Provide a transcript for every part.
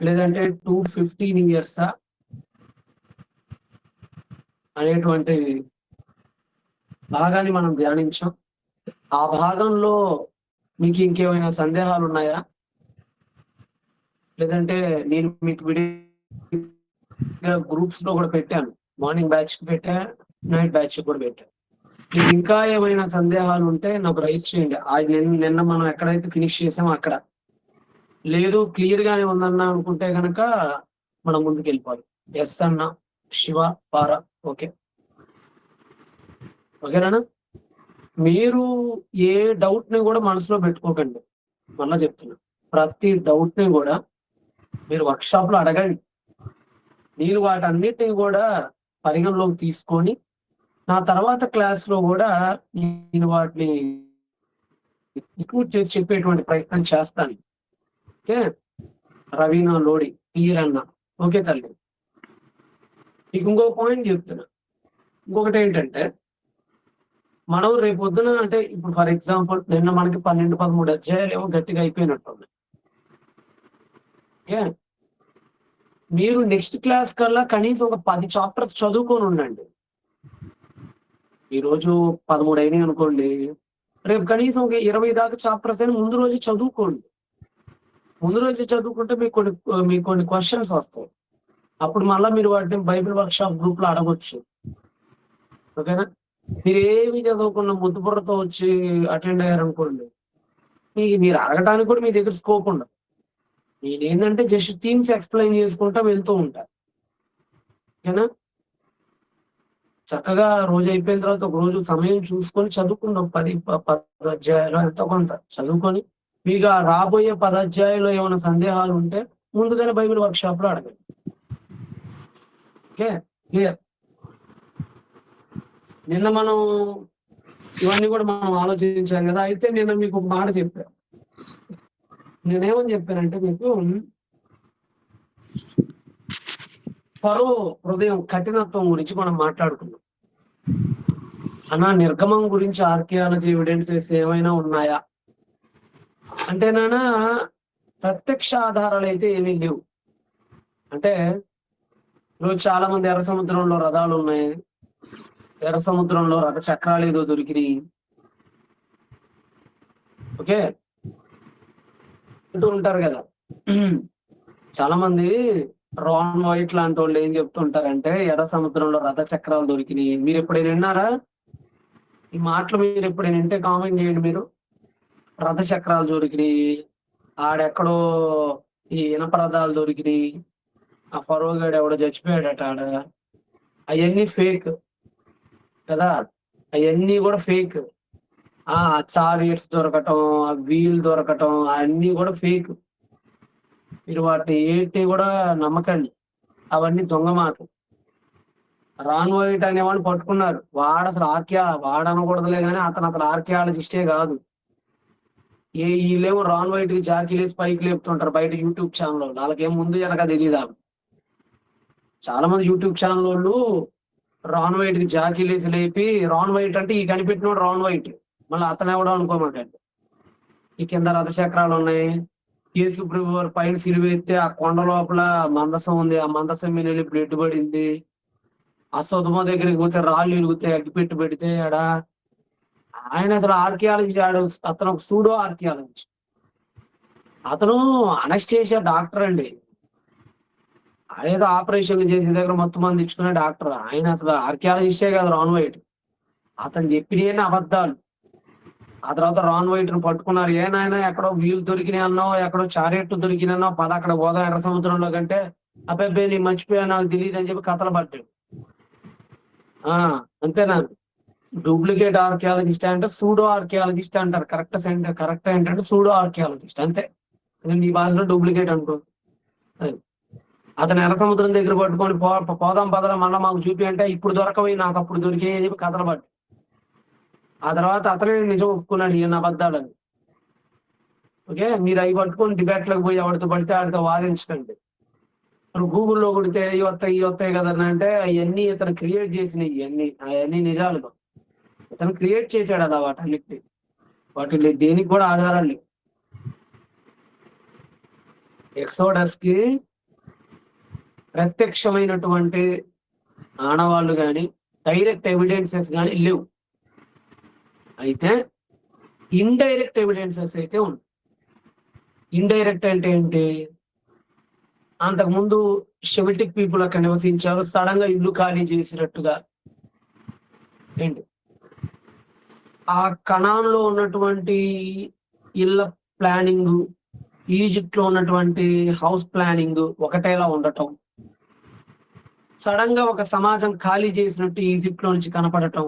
లేదంటే 215 ఇయర్సా అనేటువంటి భాగాన్ని మనం ధ్యానించాం. ఆ భాగంలో మీకు ఇంకేమైనా సందేహాలు ఉన్నాయా? లేదంటే నేను మీకు గ్రూప్స్ లో కూడా పెట్టాను. మార్నింగ్ బ్యాచ్ పెట్టా, నైట్ బ్యాచ్ కూడా పెట్టా. మీకు ఇంకా ఏమైనా సందేహాలు ఉంటే నాకు రైజ్ చేయండి. నిన్న మనం ఎక్కడైతే ఫినిష్ చేసామో అక్కడ. లేదు క్లియర్ గానే ఉందన్నా అనుకుంటే గనక మనం ముందుకెళ్ళిపోవాలి. ఎస్ అన్న, శివ, పార. ఓకే. ఓకేనా? మీరు ఏ డౌట్ ని కూడా మనసులో పెట్టుకోకండి. మళ్ళా చెప్తున్నా. ప్రతి డౌట్ ని కూడా మీరు వర్క్షాప్ లో అడగండి. నేను వాటన్నిటిని కూడా పరిగణలోకి తీసుకొని నా తర్వాత క్లాస్ లో కూడా నేను వాటిని ఇంక్లూడ్ చేసి చెప్పేటువంటి ప్రయత్నం చేస్తాను. ఓకే. రవీనా లోడి క్లియర్ అన్న. ఓకే తల్లి. మీకు ఇంకో పాయింట్ చెప్తున్నా. ఇంకొకటి ఏంటంటే మనం రేపొద్దున అంటే ఇప్పుడు ఫర్ ఎగ్జాంపుల్ నిన్న మనకి 12, 13 అధ్యాయాలు ఏమో గట్టిగా అయిపోయినట్టున్నాయి. ఓకే. మీరు నెక్స్ట్ క్లాస్ కల్లా కనీసం ఒక 10 చాప్టర్స్ చదువుకొని ఉండండి. ఈరోజు 13 అయినాయి అనుకోండి. రేపు కనీసం ఒక 20 దాకా చాప్టర్స్ అయినా ముందు రోజు చదువుకోండి. ముందు రోజు చదువుకుంటే మీకు కొన్ని క్వశ్చన్స్ వస్తాయి. అప్పుడు మళ్ళా మీరు వాటిని బైబిల్ వర్క్షాప్ గ్రూప్ లో అడగొచ్చు. ఓకేనా? మీరు ఏమి చదవకుండా ముద్దు బుర్రతో వచ్చి అటెండ్ అయ్యారనుకోండి, మీరు అడగటానికి కూడా మీ దగ్గర స్కోప్ ఉండదు. నేనేంటంటే జస్ట్ థీమ్స్ ఎక్స్ప్లెయిన్ చేసుకుంటా వెళ్తూ ఉంటా. ఓకేనా? చక్కగా రోజు అయిపోయిన తర్వాత ఒక రోజు సమయం చూసుకొని చదువుకుందాం. 10 అధ్యాయాలు ఎంతో కొంత చదువుకొని మీకు రాబోయే 10 అధ్యాయాల్లో ఏమైనా సందేహాలు ఉంటే ముందుగానే బైబిల్ వర్క్షాప్ లో అడగండి. ఓకే. క్లియర్. నిన్న మనం ఇవన్నీ కూడా మనం ఆలోచించాం కదా. అయితే నేను మీకు ఒక మాట చెప్పాను. నేనేమని చెప్పానంటే మీకు ఫరో హృదయం కఠినత్వం గురించి మనం మాట్లాడుకున్నాం. అన్నా నిర్గమం గురించి ఆర్కియాలజీ ఎవిడెన్సెస్ ఏమైనా ఉన్నాయా అంటే నానా ప్రత్యక్ష ఆధారాలు అయితే ఏమీ లేవు. అంటే ఈరోజు చాలా మంది ఎర్ర సముద్రంలో రథాలు ఉన్నాయి, ఎర్ర సముద్రంలో రథ చక్రాలు ఏదో దొరికినాయి. ఓకే. అంటూ ఉంటారు కదా. చాలా మంది రాన్ వైట్ లాంటి వాళ్ళు ఏం చెప్తుంటారంటే ఎర్ర సముద్రంలో రథ చక్రాలు దొరికినాయి. మీరు ఎప్పుడైనా విన్నారా ఈ మాటలు? మీరు ఎప్పుడైనా వింటే కామెంట్ చేయండి. మీరు రథ చక్రాలు దొరికినాయి, ఆడెక్కడో ఈ ఇనప రథాలు దొరికినాయి, ఆ ఫరో గాడు ఎవడో చచ్చిపోయాడట ఆడ. అవన్నీ ఫేక్ కదా. అవన్నీ కూడా ఫేక్. ఆ చారియట్స్ దొరకటం, ఆ వీల్ దొరకటం అవన్నీ కూడా ఫేక్. మీరు వాటిని ఏంటి కూడా నమ్మకండి. అవన్నీ దొంగ మాటలు. రాన్ వైట్ అనేవాడిని పట్టుకున్నారు. వాడు అసలు వాడనకూడదులే కానీ అతను అసలు ఆర్కియాలజిస్టే కాదు. వీళ్ళేమో రాన్ వైట్ కి జాకీలేసి పైకి లేపుతుంటారు బయట యూట్యూబ్ ఛానల్. వాళ్ళకేం ముందు వెనక తెలియదా? చాలా మంది యూట్యూబ్ ఛానల్ వాళ్ళు రాన్ వైట్ కి జాకీలేసి లేపి, రాన్ వైట్ అంటే ఈ కనిపెట్టినోడు రాన్ వైట్, మళ్ళీ అతను ఎవడో అనుకోమాకండి. ఈ కింద రథచక్రాలు ఉన్నాయి. యేసు ప్రభు వారు పైన సిలువెత్తే ఆ కొండ లోపల మందసం ఉంది. ఆ మందసం మీద వెళ్ళి బ్లడ్ పడింది. ఆ సొదుమ దగ్గరికి పోతే రాళ్ళు ఇరుగుతాయి, అగ్గిపెట్టి పెడితే ఆడ. ఆయన అసలు ఆర్కియాలజీ అతను ఒక సూడో ఆర్కియాలజీ. అతను అనస్థేషియా డాక్టర్ అండి. ఏదో ఆపరేషన్ చేసిన దగ్గర మొత్తం మంది ఇచ్చుకునే డాక్టర్. ఆయన అసలు ఆర్కియాలజిస్టే కాదు రాన్ వైట్. అతను చెప్పిన అబద్ధాలు. ఆ తర్వాత రాన్ వైట్ ను పట్టుకున్నారు. నాయన ఎక్కడో వీలు దొరికినాయి అన్నావు, ఎక్కడో చారెట్టు దొరికినావు, పద అక్కడ పోదా ఎర్ర సముద్రంలో కంటే. అబ్బాయి నీ మర్చిపోయా, నాకు తెలియదు అని చెప్పి కథలు పట్టాడు. అంతేనా? డూప్లికేట్ ఆర్కియాలజిస్ట్ అంటే సూడో ఆర్కియాలజిస్ట్ అంటారు. కరెక్ట్ ఏంటంటే సూడో ఆర్కియాలజిస్ట్ అంతే. నీ భాషలో డూప్లికేట్ అనుకో. అతను ఎర్ర సముద్రం దగ్గర పట్టుకొని పోదాం పదరా మళ్ళీ మాకు చూపి అంటే ఇప్పుడు దొరకవి, నాకు అప్పుడు దొరికే అని చెప్పి కథలు పట్టు. ఆ తర్వాత అతనే నిజం ఒప్పుకున్నాడు ఈయన అబద్ధాలని. ఓకే. మీరు అవి పట్టుకొని డిబేట్లకు పోయి ఎవరితో పడితే ఆడితో వాదించకండి. గూగుల్లో కొడితే ఇవి వస్తాయి కదా అంటే అవన్నీ ఇతను క్రియేట్ చేసినవి. అవన్నీ నిజాలు. ఇతను క్రియేట్ చేశాడు అలా వాటన్నిటిని. వాటి దేనికి కూడా ఆధారాలు లేవు. ఎక్సోడస్ కి ప్రత్యక్షమైనటువంటి ఆనవాళ్ళు కానీ డైరెక్ట్ ఎవిడెన్సెస్ కానీ లేవు. అయితే ఇండైరెక్ట్ ఎవిడెన్సెస్ అయితే ఉంది. ఇండైరెక్ట్ అంటే ఏంటి? అంతకుముందు సెమిటిక్ పీపుల్ అక్కడ నివసించారు, సడన్ గా ఇల్లు ఖాళీ చేసినట్టుగా ఏంటి ఆ కణాల్లో ఉన్నటువంటి ఇళ్ళ ప్లానింగ్, ఈజిప్ట్ లో ఉన్నటువంటి హౌస్ ప్లానింగ్ ఒకటేలా ఉండటం, సడన్ గా ఒక సమాజం ఖాళీ చేసినట్టు ఈజిప్ట్ లో నుంచి కనపడటం,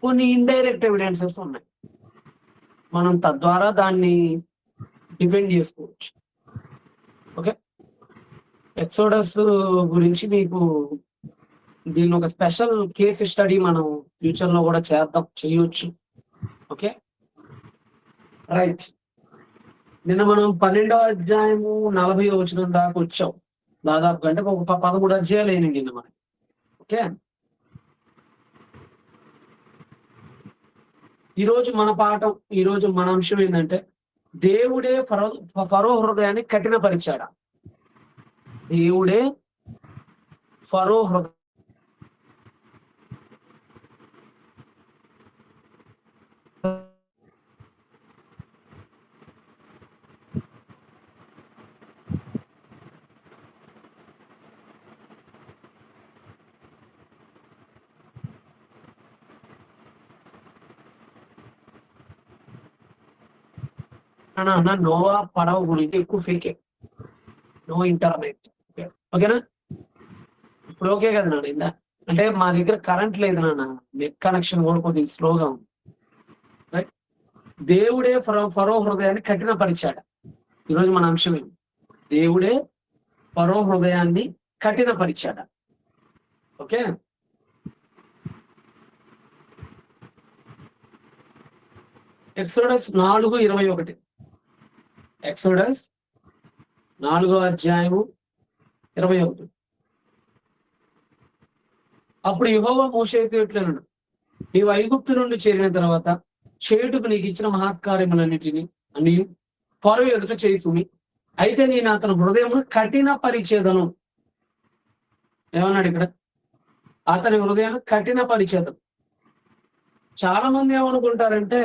కొన్ని ఇండైరెక్ట్ ఎవిడెన్సెస్ ఉన్నాయి. మనం తద్వారా దాన్ని డిఫెండ్ చేసుకోవచ్చు. ఓకే, ఎక్సోడస్ గురించి మీకు దీని ఒక స్పెషల్ కేస్ స్టడీ మనం ఫ్యూచర్ లో కూడా చేయొచ్చు. Okay right. నిన్న మనం 12వ అధ్యాయము 40వ వచనం దాకా వచ్చాం. దాదాపు గంట ఒక 13 అధ్యాయాలు అయినాయి నిన్న మనకి. ఓకే, ఈరోజు మన పాఠం, ఈరోజు మన అంశం ఏంటంటే దేవుడే ఫరో హృదయాన్ని కఠినపరిచాడా? దేవుడే ఫరో హృదయం నోవా పడవ గురించి ఎక్కువ ఫేకే, నో ఇంటర్నెట్. ఓకేనా? ఇప్పుడు ఓకే కదా నాన్న? ఇందా అంటే మా దగ్గర కరెంట్ లేదు నాన్న, నెట్ కనెక్షన్ కూడా కొద్దిగా స్లోగా ఉంది. రైట్. దేవుడే ఫరో హృదయాన్ని కఠినపరిచాడు. ఈరోజు మన అంశం ఏంటి? దేవుడే ఫరో హృదయాన్ని కఠినపరిచాడు. Okay, exodus 4:21. ఎక్సోడస్ 4వ అధ్యాయము 21. అప్పుడు యెహోవా మోషేతో ఇట్లనెను, నీవు ఐగుప్తు నుండి చేరిన తర్వాత చేటుకు నీకు ఇచ్చిన మహత్కార్యములన్నిటిని అన్ని ఫరో ఎదుట చేయుమి. అయితే నేను అతని హృదయమును కఠినపరిచేదను. ఏమన్నాడు ఇక్కడ? అతని హృదయాన్ని కఠినపరిచేదను. చాలా మంది ఏమనుకుంటారంటే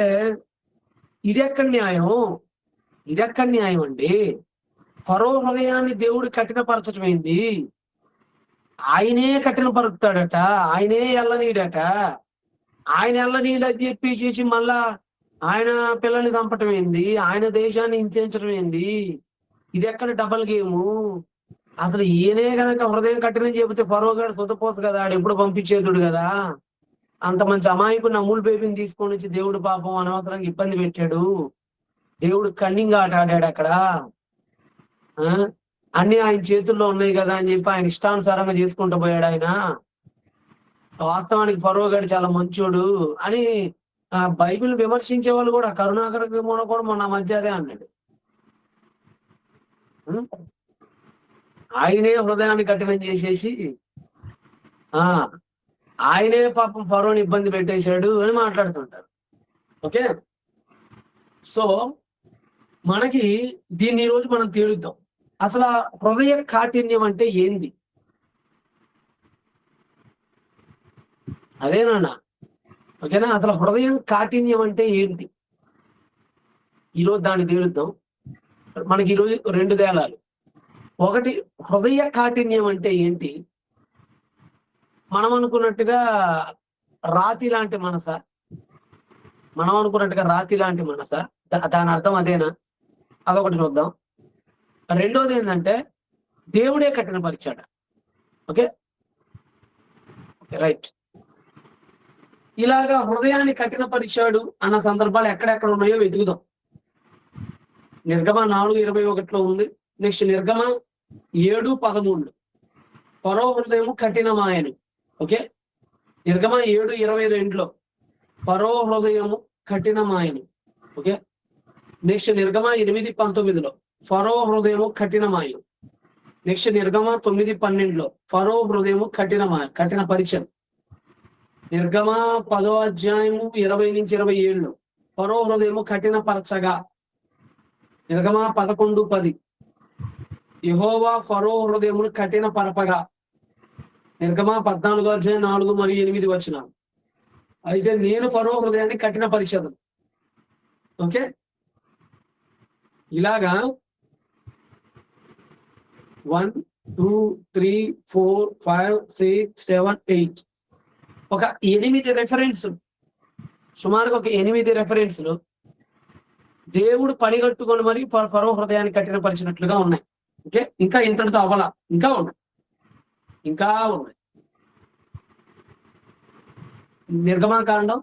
ఇదెక్కడ న్యాయం? ఇదెక్కడ న్యాయం అండి? ఫరో హృదయాన్ని దేవుడు కఠినపరచడం ఏంది? ఆయనే కఠినపరుస్తాడట, ఆయనే ఎల్లనీడట. ఆయన ఎల్లనీడని చెప్పేసి మళ్ళా ఆయన పిల్లల్ని చంపటం ఏంది? ఆయన దేశాన్ని హింసించడం ఏంది? ఇది ఎక్కడ డబల్ గేము? అసలు ఈయనే కనుక హృదయం కఠినం చెబితే ఫరో గారు సుతపోసు కదా, ఆడు ఎప్పుడు పంపించేదుడు కదా. అంత మంచి అమాయకుడు అమూల్ బేబీని తీసుకొని వచ్చి దేవుడు పాపం అనవసరంగా ఇబ్బంది పెట్టాడు. దేవుడు కన్నింగ్ ఆట ఆడాడు అక్కడ. అన్ని ఆయన చేతుల్లో ఉన్నాయి కదా అని చెప్పి ఆయన ఇష్టానుసారంగా చేసుకుంటూ పోయాడు ఆయన. వాస్తవానికి ఫరో గారు చాలా మంచోడు అని బైబిల్ విమర్శించే వాళ్ళు కూడా, కరుణాకర కూడా మొన్న మధ్య అదే అన్నాడు. ఆయనే హృదయాన్ని కఠినం చేసేసి ఆయనే పాపం ఫరోని ఇబ్బంది పెట్టేశాడు అని మాట్లాడుతుంటారు. ఓకే, సో మనకి దీన్ని ఈరోజు మనం తేలుద్దాం. అసలు హృదయ కాఠిన్యం అంటే ఏంది? అదేనా? ఓకేనా? అసలు హృదయం కాఠిన్యం అంటే ఏంటి? ఈరోజు దాన్ని తేలుద్దాం. మనకి ఈరోజు 2 తేలాలు. ఒకటి, హృదయ కాఠిన్యం అంటే ఏంటి? మనం అనుకున్నట్టుగా రాతి లాంటి మనస? మనం అనుకున్నట్టుగా రాతి లాంటి మనస? దాని అర్థం అదేనా? అదొకటి చూద్దాం. రెండోది ఏంటంటే దేవుడే కఠినపరిచాడు. Okay right. ఇలాగా హృదయాన్ని కఠినపరిచాడు అన్న సందర్భాలు ఎక్కడెక్కడ ఉన్నాయో వెతుకుదాం. నిర్గమ 4:21 ఉంది. నెక్స్ట్ నిర్గమ 7:13. ఫరో హృదయము కఠినమాయను. ఓకే, నిర్గమ 7:22 ఫరో హృదయము కఠినమాయను. ఓకే, నెక్స్ట్ నిర్గమ 8:19 ఫరో హృదయము కఠినమాయను. నెక్స్ట్ నిర్గమ 9:12 ఫరో హృదయము కఠినపరిచయం. నిర్గమ 10వ అధ్యాయము 20-27 ఫరో హృదయము కఠినపరచగా. నిర్గమా 11:10 యెహోవా ఫరో హృదయమును కఠిన పరపగా. నిర్గమా 14:4 మరియు 8 వచనాలు. అయితే నేను ఫరో హృదయాన్ని కఠిన పరిచదు. ఓకే, ఇలాగా 1 2 3 4 5 6 7 8 ఒక 8 రెఫరెన్స్, సుమారుగా ఒక 8 రెఫరెన్స్లు దేవుడు పనిగట్టుకొని మరి ఫరో హృదయాన్ని కఠినపరిచినట్లుగా ఉన్నాయి. ఓకే, ఇంకా ఇంతటితో అవ్వాల, ఇంకా ఉన్నాయి. నిర్గమాకాండం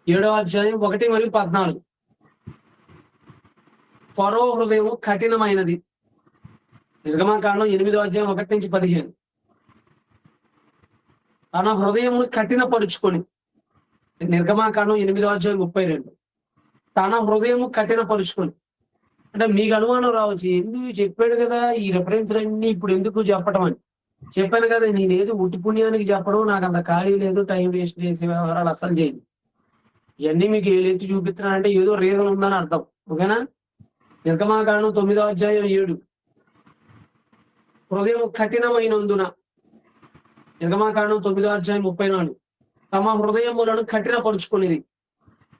7వ అధ్యాయం 1 మరియు 14 ఫరో హృదయం కఠినమైనది. నిర్గమాకాండం 8వ అధ్యాయం 1 నుంచి 15 తన హృదయమును కఠినపరుచుకొని. నిర్గమాకాండం 8వ అధ్యాయం 32 తన హృదయము కఠినపరుచుకొని. అంటే మీకు అనుమానం రావచ్చు, ఎందుకు చెప్పాడు కదా ఈ రెఫరెన్స్లన్నీ ఇప్పుడు ఎందుకు చెప్పటం అని. చెప్పాను కదా, నేనేది ఉట్టి పుణ్యానికి చెప్పడం, నాకు అంత ఖాళీ లేదు, టైం వేస్ట్ చేసే వ్యవహారాలు అస్సలు చేయను. ఇవన్నీ మీకు ఏలెత్తి చూపిస్తున్నానంటే ఏదో రీజన్ ఉందని అర్థం. ఓకేనా? నిర్గమాకాండం 9వ అధ్యాయం 7 హృదయం కఠినమైనందున. నిర్గమాకాండం 9వ అధ్యాయం 34 తమ హృదయములను కఠినపరుచుకునేది.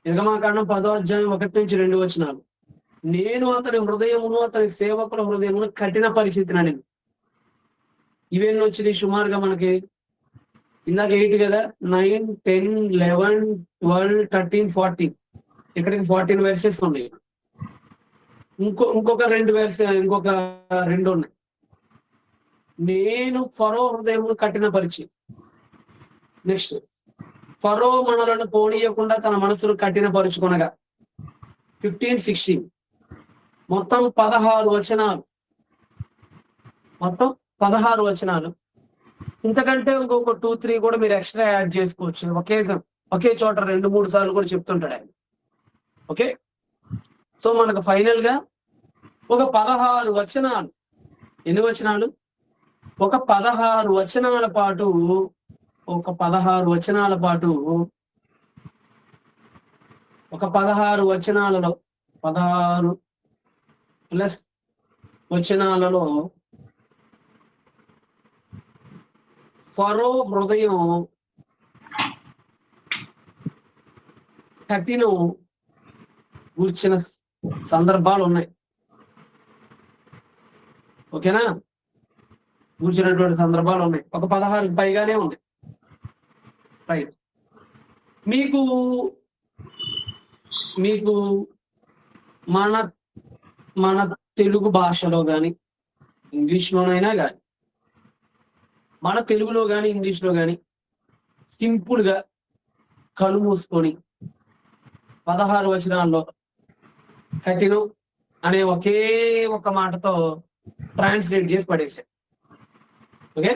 నిర్గమాకాండం 10వ అధ్యాయం 1 నుంచి 2 వచనాలు నేను అతని హృదయమును అతని సేవకుల హృదయమును కఠిన పరిస్థితిని. ఇవేమి వచ్చినాయి సుమారుగా మనకి? ఇందాక 8 కదా, 9 10 11 12 13 14 ఇక్కడికి 14 వెర్సెస్ ఉన్నాయి. ఇంకొక 2 ఇంకొక 2 ఉన్నాయి. నేను ఫరో హృదయమును కఠినపరిచి. నెక్స్ట్, ఫరో మనలను పోనీయకుండా తన మనసును కఠినపరుచుకొనగా. 15 16 మొత్తం 16 వచనాలు. ఇంతకంటే ఇంకొక 2 3 కూడా మీరు ఎక్స్ట్రా యాడ్ చేసుకోవచ్చు. ఒకే చోట 2 3 సార్లు కూడా చెప్తుంటాడు ఆయన. ఓకే, సో మనకు ఫైనల్ గా ఒక 16 వచనాలు. ఎన్ని వచనాలు? ఒక 16 వచనాల పాటు 16 వచనాలలో 16 ప్లస్ వచనాలలో ఫరో హృదయం కఠినం కూర్చిన సందర్భాలు ఉన్నాయి. ఓకేనా? కూర్చున్నటువంటి సందర్భాలు ఉన్నాయి. ఒక 16 పైగానే ఉన్నాయి. రైట్. మీకు మన తెలుగు భాషలో కానీ ఇంగ్లీష్లోనైనా కానీ, మన తెలుగులో కానీ ఇంగ్లీష్లో కానీ సింపుల్ గా కళ్ళు మూసుకొని 16 వచనాల్లో కఠినం అనే ఒకే ఒక మాటతో ట్రాన్స్లేట్ చేసి పడేశారు. ఓకే,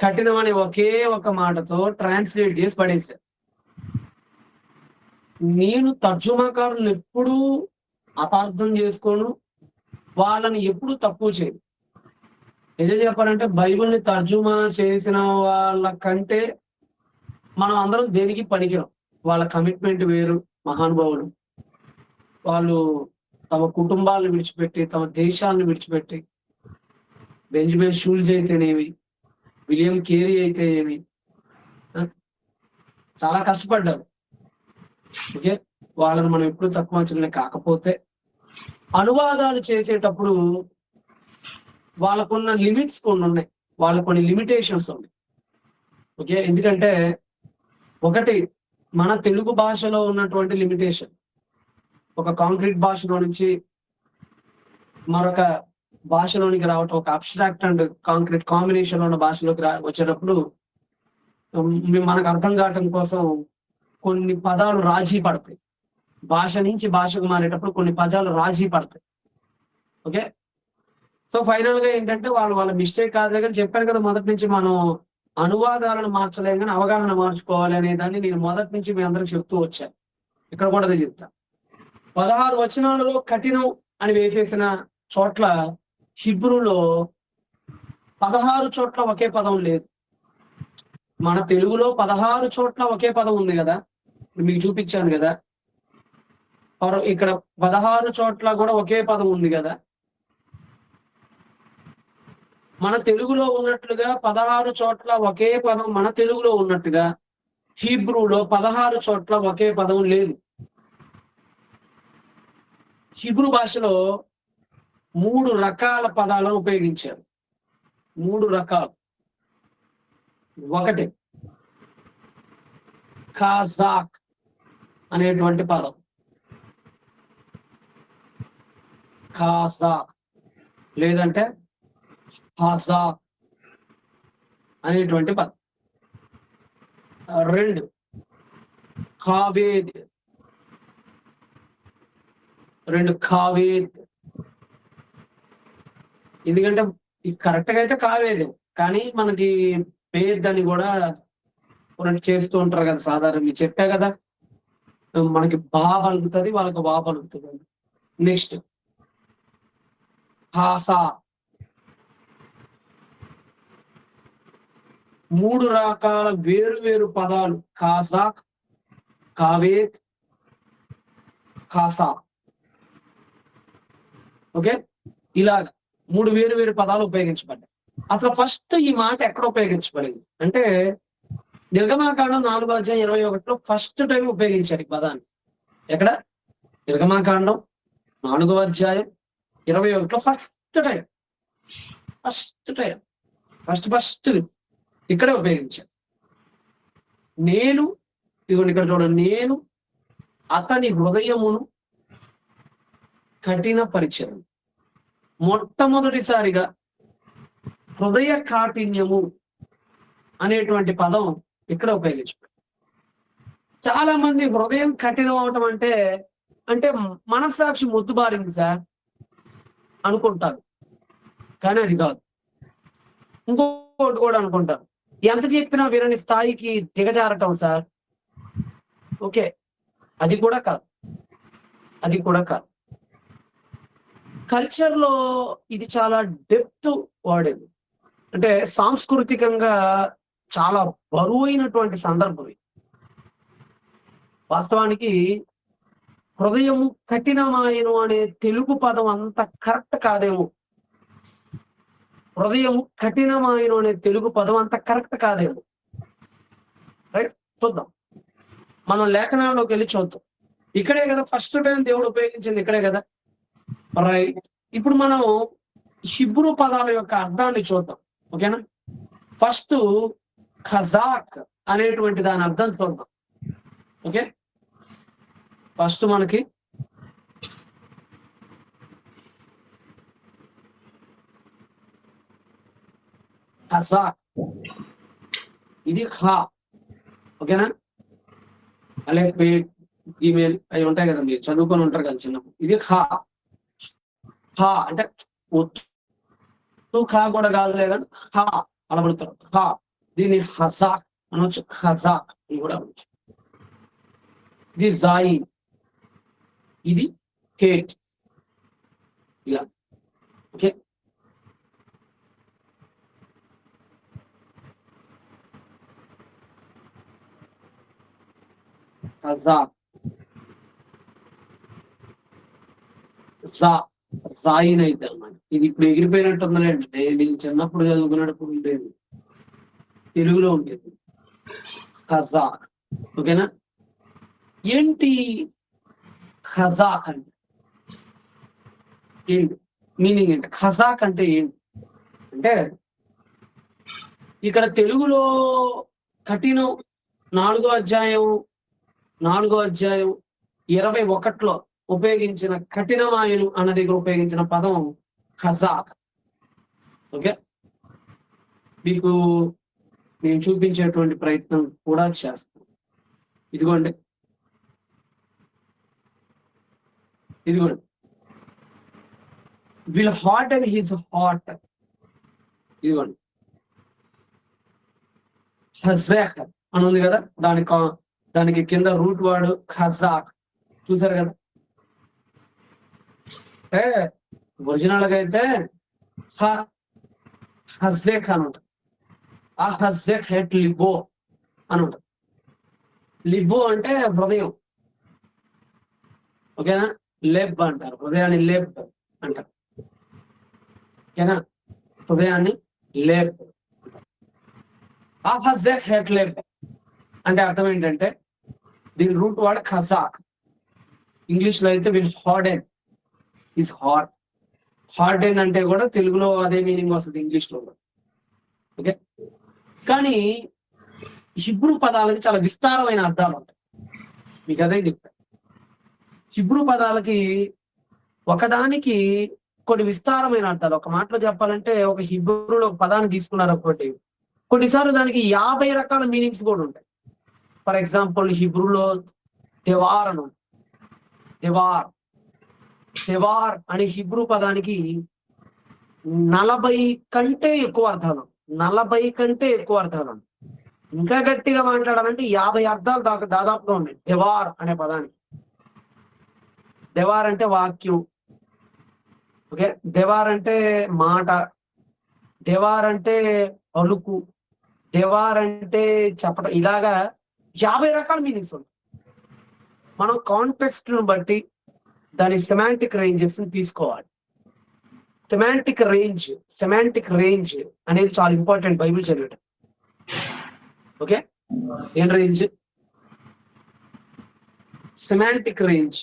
కఠినం అనే ఒకే ఒక మాటతో ట్రాన్స్లేట్ చేసి పడేశారు. నేను తర్జుమాకారులను ఎప్పుడూ అపార్థం చేసుకోను, వాళ్ళని ఎప్పుడు తక్కువ చేయను. నిజం చెప్పాలంటే బైబిల్ని తర్జుమా చేసిన వాళ్ళ కంటే మనం అందరం దేనికి పనికిరాం. వాళ్ళ కమిట్మెంట్ వేరు. మహానుభావులు వాళ్ళు తమ కుటుంబాలను విడిచిపెట్టి, తమ దేశాలను విడిచిపెట్టి, బెంజమిన్ షూల్జ్ అయితేనేమి, విలియం కేరీ అయితే ఏమి, చాలా కష్టపడ్డారు. ఓకే, వాళ్ళని మనం ఎప్పుడు తక్కువ అంచనా. కాకపోతే అనువాదాలు చేసేటప్పుడు వాళ్ళకున్న లిమిట్స్ కొన్ని ఉన్నాయి, వాళ్ళకు కొన్ని లిమిటేషన్స్ ఉన్నాయి. ఓకే, ఎందుకంటే ఒకటి మన తెలుగు భాషలో ఉన్నటువంటి లిమిటేషన్. ఒక కాంక్రీట్ భాషలో నుంచి మరొక భాషలోనికి రావటం, ఒక అబ్స్ట్రాక్ట్ అండ్ కాంక్రీట్ కాంబినేషన్ ఉన్న భాషలోకి వచ్చేటప్పుడు మనకు అర్థం కావటం కోసం కొన్ని పదాలు రాజీ పడతాయి. భాష నుంచి భాషకు మారేటప్పుడు కొన్ని పదాలు రాజీ పడతాయి. ఓకే, సో ఫైనల్ గా ఏంటంటే వాళ్ళ మిస్టేక్ కాదు. కానీ చెప్పాను కదా మొదటి నుంచి, మనం అనువాదాలను మార్చలేం కానీ అవగాహన మార్చుకోవాలి అనే దాన్ని నేను మొదటి నుంచి మీ అందరికి చెప్తూ వచ్చాను. ఇక్కడ కూడా అదే చెప్తా. 16 వచనాలలో కఠినం అని వేసేసిన చోట్ల హిబ్రూలో 16 చోట్ల ఒకే పదం లేదు. మన తెలుగులో 16 చోట్ల ఒకే పదం ఉంది కదా, మీకు చూపించాను కదా. ఇక్కడ 16 చోట్ల కూడా ఒకే పదం ఉంది కదా. మన తెలుగులో ఉన్నట్లుగా 16 చోట్ల ఒకే పదం మన తెలుగులో ఉన్నట్టుగా హీబ్రూలో 16 చోట్ల ఒకే పదం లేదు. హీబ్రూ భాషలో 3 రకాల పదాలను ఉపయోగించారు. 3 రకాలు. ఒకటి ఖాజాక్ అనేటువంటి పదం. ఖాజాక్ లేదంటే హాజాక్ అనేటువంటి పదం. 2 కావేద్. 2 కావేద్. ఎందుకంటే కరెక్ట్ గా అయితే కావేది, కానీ మనకి వేద్ అని కూడా చేస్తూ ఉంటారు కదా సాధారణంగా. చెప్పా కదా, మనకి బా పలుకుతుంది, వాళ్ళకి బా పలుకుతుంది. నెక్స్ట్ హాసా. 3 రకాల వేరు పదాలు. ఖాజాక్, కావేద్, ఖాసా. ఓకే, ఇలాగ 3 వేరు పదాలు ఉపయోగించబడ్డాయి. అసలు ఫస్ట్ ఈ మాట ఎక్కడ ఉపయోగించబడింది అంటే నిర్గమాకాండం 4:21 ఫస్ట్ టైం ఉపయోగించారు ఈ పదాన్ని. ఎక్కడ? నిర్గమాకాండం 4:21 ఫస్ట్ టైం. ఫస్ట్ ఇక్కడే ఉపయోగించారు. నేను, ఇదిగోండి ఇక్కడ చూడండి, నేను అతని హృదయమును కఠినపరిచెదను. మొట్టమొదటిసారిగా హృదయ కాఠిన్యము అనేటువంటి పదం ఇక్కడ ఉపయోగించారు. చాలా మంది హృదయం కఠినం అవటం అంటే మనస్సాక్షి మొద్దుబారింది సార్ అనుకుంటారు, కానీ అది కాదు. ఇంకోటి కూడా అనుకుంటారు, ఎంత చెప్పినా వినని స్థాయికి దిగజారటం సార్. ఓకే, అది కూడా కాదు. కల్చర్ లో ఇది చాలా డెప్త్ వాడేది. అంటే సాంస్కృతికంగా చాలా బరువైనటువంటి సందర్భం. వాస్తవానికి హృదయము కఠినమాయను అనే తెలుగు పదం అంత కరెక్ట్ కాదేమో. హృదయము కఠినమాయను అనే తెలుగు పదం అంత కరెక్ట్ కాదేమో. రైట్, చూద్దాం. మనం లేఖనాల్లోకి వెళ్ళి చూద్దాం. ఇక్కడే కదా ఫస్ట్ టైం దేవుడు ఉపయోగించింది, ఇక్కడే కదా. రైట్, ఇప్పుడు మనం హీబ్రూ పదాల యొక్క అర్థాన్ని చూద్దాం. ఓకేనా? ఫస్ట్ ఖజాక్ అనేటువంటి దాని అర్థం చూద్దాం. ఓకే, ఫస్ట్ మనకి ఖజాక్ ఇది ఖా. ఓకేనా? అలాగే ఈమెయిల్ అవి ఉంటాయి కదా, మీరు చదువుకొని ఉంటారు కదా చిన్నప్పుడు. ఇది ఖా. ఖా అంటే ఖా కూడా కాదులే కానీ ఖా అనబడుతారు. ఖా, దీన్ని హజాక్ అనొచ్చు, ఖజాక్ అని కూడా అనొచ్చు. ఇది జాయి, ఇది కేట్, ఇలా. ఓకే, హజాక్, జాయిన్ అయితే అన్నమాట. ఇది ఇప్పుడు ఎగిరిపోయినట్టు ఉందండి. నేను చిన్నప్పుడు చదువుకునేటప్పుడు ఉండేది, తెలుగులో ఉండేది ఖజాక్. ఓకేనా? ఏంటి ఖజాక్ అంటే? ఏంటి మీనింగ్? ఏంటి ఖజాక్ అంటే? ఏంటి అంటే ఇక్కడ తెలుగులో కఠినం 4వ అధ్యాయం 21లో ఉపయోగించిన కఠినమాయను అన్న దగ్గర ఉపయోగించిన పదం ఖజాక్. ఓకే, మీకు నేను చూపించేటువంటి ప్రయత్నం కూడా చేస్తాను. ఇదిగోండి, will hot and he's hot. ఇదిగోండి, హజాక్ అని ఉంది కదా, దానికి కింద రూట్ వర్డ్ ఖజాక్. చూసారు కదా? అంటే ఒరిజినల్ గా అయితే హజేక్ అని ఉంటుంది. ఆ హజేక్ హెట్ లిబో అని ఉంటుంది. లిబో అంటే హృదయం. ఓకేనా? లెబ్ అంటారు, హృదయాన్ని లెబ్ అంటారు. ఓకేనా? హృదయాన్ని లెబ్. ఆఫాజెట్ హెట్ లెబ్ అంటే అర్థం ఏంటంటే దీని రూట్ వర్డ్ ఖజాక్. ఇంగ్లీష్ లో అయితే will harden is hard. Harden అంటే కూడా తెలుగులో అదే మీనింగ్ వస్తుంది ఇంగ్లీష్ లో. ఓకే, కానీ హిబ్రూ పదాలకి చాలా విస్తారమైన అర్థాలు ఉంటాయి. మీకు అదే చెప్పాను. హిబ్రూ పదాలకి ఒకదానికి కొన్ని విస్తారమైన అర్థాలు. ఒక మాటలో చెప్పాలంటే ఒక హిబ్రూలో ఒక పదాన్ని తీసుకున్నారనుకోండి, కొన్నిసార్లు దానికి 50 రకాల మీనింగ్స్ కూడా ఉంటాయి. ఫర్ ఎగ్జాంపుల్ హిబ్రూలో తెవార్ అని ఉంది. తెవార్ తెవార్ అనే హిబ్రూ పదానికి 40 కంటే ఎక్కువ అర్థాలు. 40 కంటే ఎక్కువ అర్థాలు. ఇంకా గట్టిగా మాట్లాడాలంటే 50 అర్థాలు దాదాపుగా ఉన్నాయి తెవార్ అనే పదానికి. దెవార్ అంటే వాక్యం. ఓకే, దెవార్ అంటే మాట, దెవార్ అంటే అలుకు, దెవార్ అంటే చెప్పడం. ఇలాగా 50 రకాల మీనింగ్స్ ఉన్నాయి. మనం కాంటెక్స్ట్ ను బట్టి దాని సెమాంటిక్ రేంజెస్ తీసుకోవాలి. సెమాంటిక్ రేంజ్ అనేది చాలా ఇంపార్టెంట్ బైబిల్ చదివేట. ఓకే, ఏం రేంజ్? Semantic range.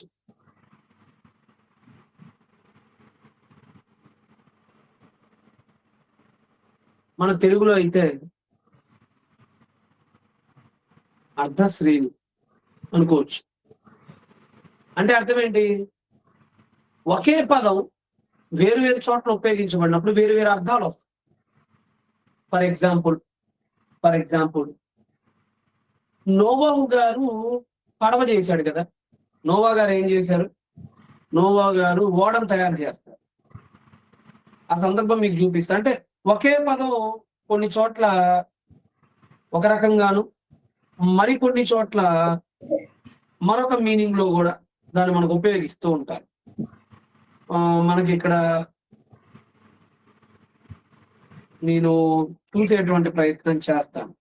మన తెలుగులో అయితే అర్థశ్రేణి అనుకోవచ్చు. అంటే అర్థం ఏంటి? ఒకే పదం వేరు వేరు చోట్ల ఉపయోగించబడినప్పుడు వేరు వేరు అర్థాలు వస్తాయి. ఫర్ ఎగ్జాంపుల్ నోవాహు గారు పడవ చేశాడు కదా. నోవా గారు ఏం చేశారు? నోవా గారు ఓడను తయారు చేస్తారు. ఆ సందర్భం మీకు చూపిస్తా. అంటే ఒకే పదం కొన్ని చోట్ల ఒక రకంగాను, మరికొన్ని చోట్ల మరొక మీనింగ్ లో కూడా దాన్ని మనకు ఉపయోగిస్తూ ఉంటారు. మనకి ఇక్కడ నేను చూసేటువంటి ప్రయత్నం చేస్తాను.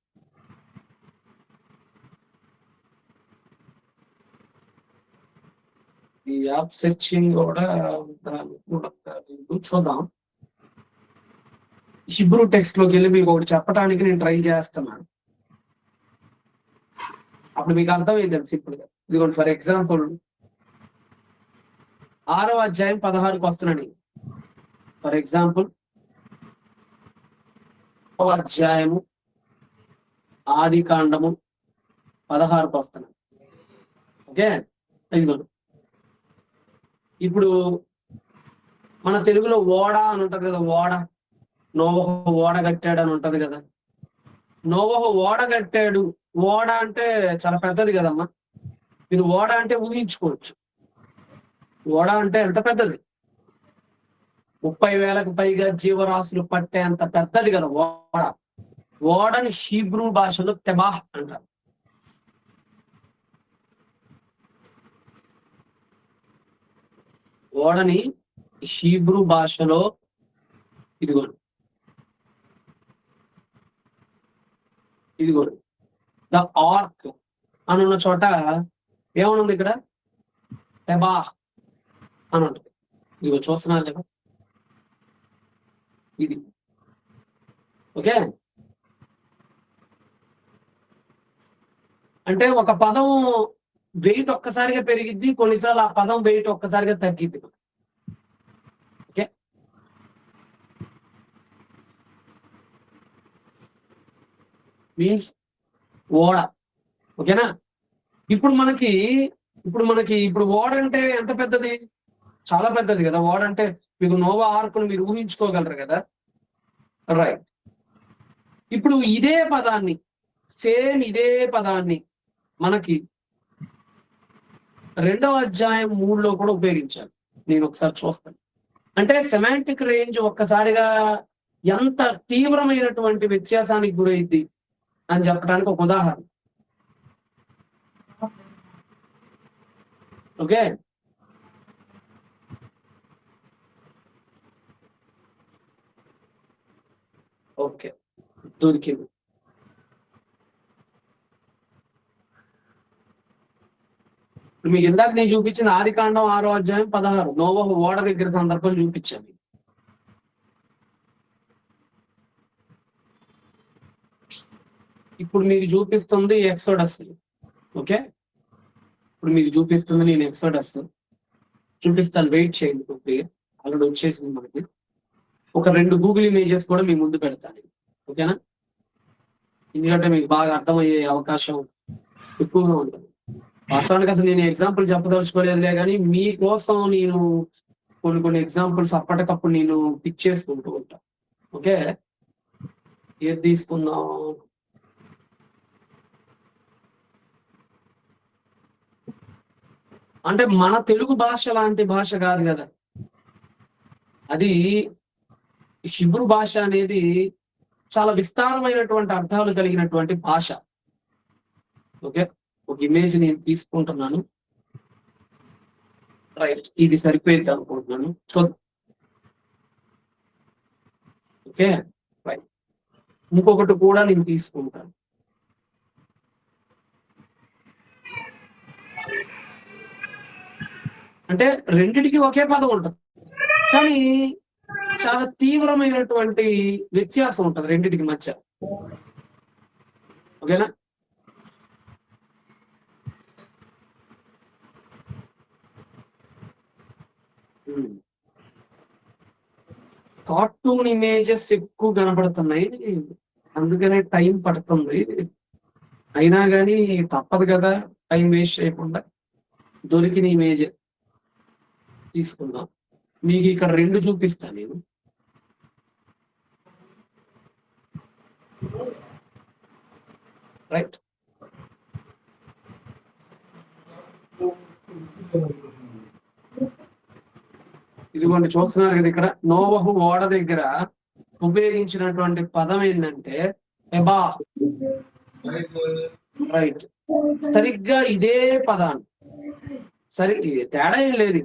ఈ యాప్ సెర్చింగ్ కూడా చూద్దాం. హిబ్రూ టెక్స్ట్ లోకి వెళ్ళి మీకు ఒకటి చెప్పడానికి నేను ట్రై చేస్తున్నాను. అప్పుడు మీకు అర్థమైంది సింపుల్ గా. ఇదిగోండి, ఫర్ ఎగ్జాంపుల్ 6వ అధ్యాయం 16కి వస్తున్నాను. ఫర్ ఎగ్జాంపుల్ అధ్యాయము ఆది కాండము 16కి వస్తున్నాను. ఓకే, ఇదిగోండి. ఇప్పుడు మన తెలుగులో ఓడ అని ఉంటది కదా. నోవహు ఓడ కట్టాడు అని ఉంటది కదా. నోవహు ఓడ కట్టాడు. ఓడ అంటే చాలా పెద్దది కదమ్మా. మీరు ఓడ అంటే ఊహించుకోవచ్చు. ఓడ అంటే ఎంత పెద్దది? 30,000కు పైగా జీవరాశులు పట్టే అంత పెద్దది కదా ఓడ. ఓడని హీబ్రూ భాషలో తెబాహ్ అంటారు. ఓడని హీబ్రూ భాషలో ఇదిగోండి ద ఆర్క్ అని ఉన్న చోట ఏమనుంది ఇక్కడ? తెబాహ్ అని ఉంటుంది. ఇదిగో చూస్తున్నారు కదా, ఇది. ఓకే, అంటే ఒక పదం వెయిట్ ఒక్కసారిగా పెరిగిద్ది, కొన్నిసార్లు ఆ పదం వెయిట్ ఒక్కసారిగా తగ్గిద్ది. ఓకే, మీన్స్ ఓడ. ఓకేనా? ఇప్పుడు ఓడ అంటే ఎంత పెద్దది? చాలా పెద్దది కదా. ఓడ అంటే మీకు నోవా ఆర్కును మీరు ఊహించుకోగలరు కదా. రైట్. ఇప్పుడు ఇదే పదాన్ని మనకి 2వ అధ్యాయం 3లో కూడా ఉపయోగించారు. నేను ఒకసారి చూస్తాను. అంటే సెమాంటిక్ రేంజ్ ఒక్కసారిగా ఎంత తీవ్రమైనటువంటి వ్యత్యాసానికి గురైద్ది అని చెప్పడానికి ఒక ఉదాహరణ. ఓకే, ఓకే, దొరికింది. ఇప్పుడు మీకు ఇందాక నేను చూపించిన ఆదికాండం 6వ అధ్యాయం 16 నోవహు ఓడ దగ్గర సందర్భం చూపించాను. ఇప్పుడు మీకు చూపిస్తుంది ఎక్సోడస్. ఓకే, ఇప్పుడు మీకు చూపిస్తుంది నేను ఎక్సోడస్ చూపిస్తాను, వెయిట్ చేయండి కొద్దిగా. ఆల్రెడీ వచ్చేసింది మనకి. ఒక 2 గూగుల్ ఇమేజెస్ కూడా మీ ముందు పెడతాను. ఓకేనా, ఎందుకంటే మీకు బాగా అర్థమయ్యే అవకాశం ఎక్కువగా ఉంటుంది. వాస్తవానికి అసలు నేను ఎగ్జాంపుల్ చెప్పదలుచుకోలేదులే, కానీ మీకోసం నేను కొన్ని ఎగ్జాంపుల్స్ అప్పటికప్పుడు నేను పిక్ చేసుకుంటూ ఉంటాను. ఓకే, ఏది తీసుకుందాం? అంటే మన తెలుగు భాష లాంటి భాష కాదు కదా అది. హిబ్రూ భాష అనేది చాలా విస్తారమైనటువంటి అర్థాలు కలిగినటువంటి భాష. ఓకే, ఒక ఇమేజ్ నేను తీసుకుంటున్నాను. రైట్, ఇది సరిపోయింది అనుకుంటున్నాను. సో ఓకే, రైట్, ఇంకొకటి కూడా నేను తీసుకుంటాను. అంటే రెండిటికి ఒకే పదం ఉంటుంది, కానీ చాలా తీవ్రమైనటువంటి వ్యత్యాసం ఉంటుంది రెండిటికి మధ్య. ఓకేనా, కార్టూన్ ఇమేజెస్ ఎక్కువ కనపడుతున్నాయి, అందుకనే టైం పడుతుంది. అయినా కానీ తప్పదు కదా, టైం వేస్ట్ చేయకుండా దొరికిన ఇమేజ్ తీసుకుందాం. మీకు ఇక్కడ 2 చూపిస్తాను నేను. రైట్, ఇదిగోండి చూస్తున్నారు కదా, ఇక్కడ నోవహు ఓడ దగ్గర ఉపయోగించినటువంటి పదం ఏంటంటే ఎబా. రైట్, సరిగ్గా ఇదే పదాన్ని, సరి తేడా ఏం లేదు,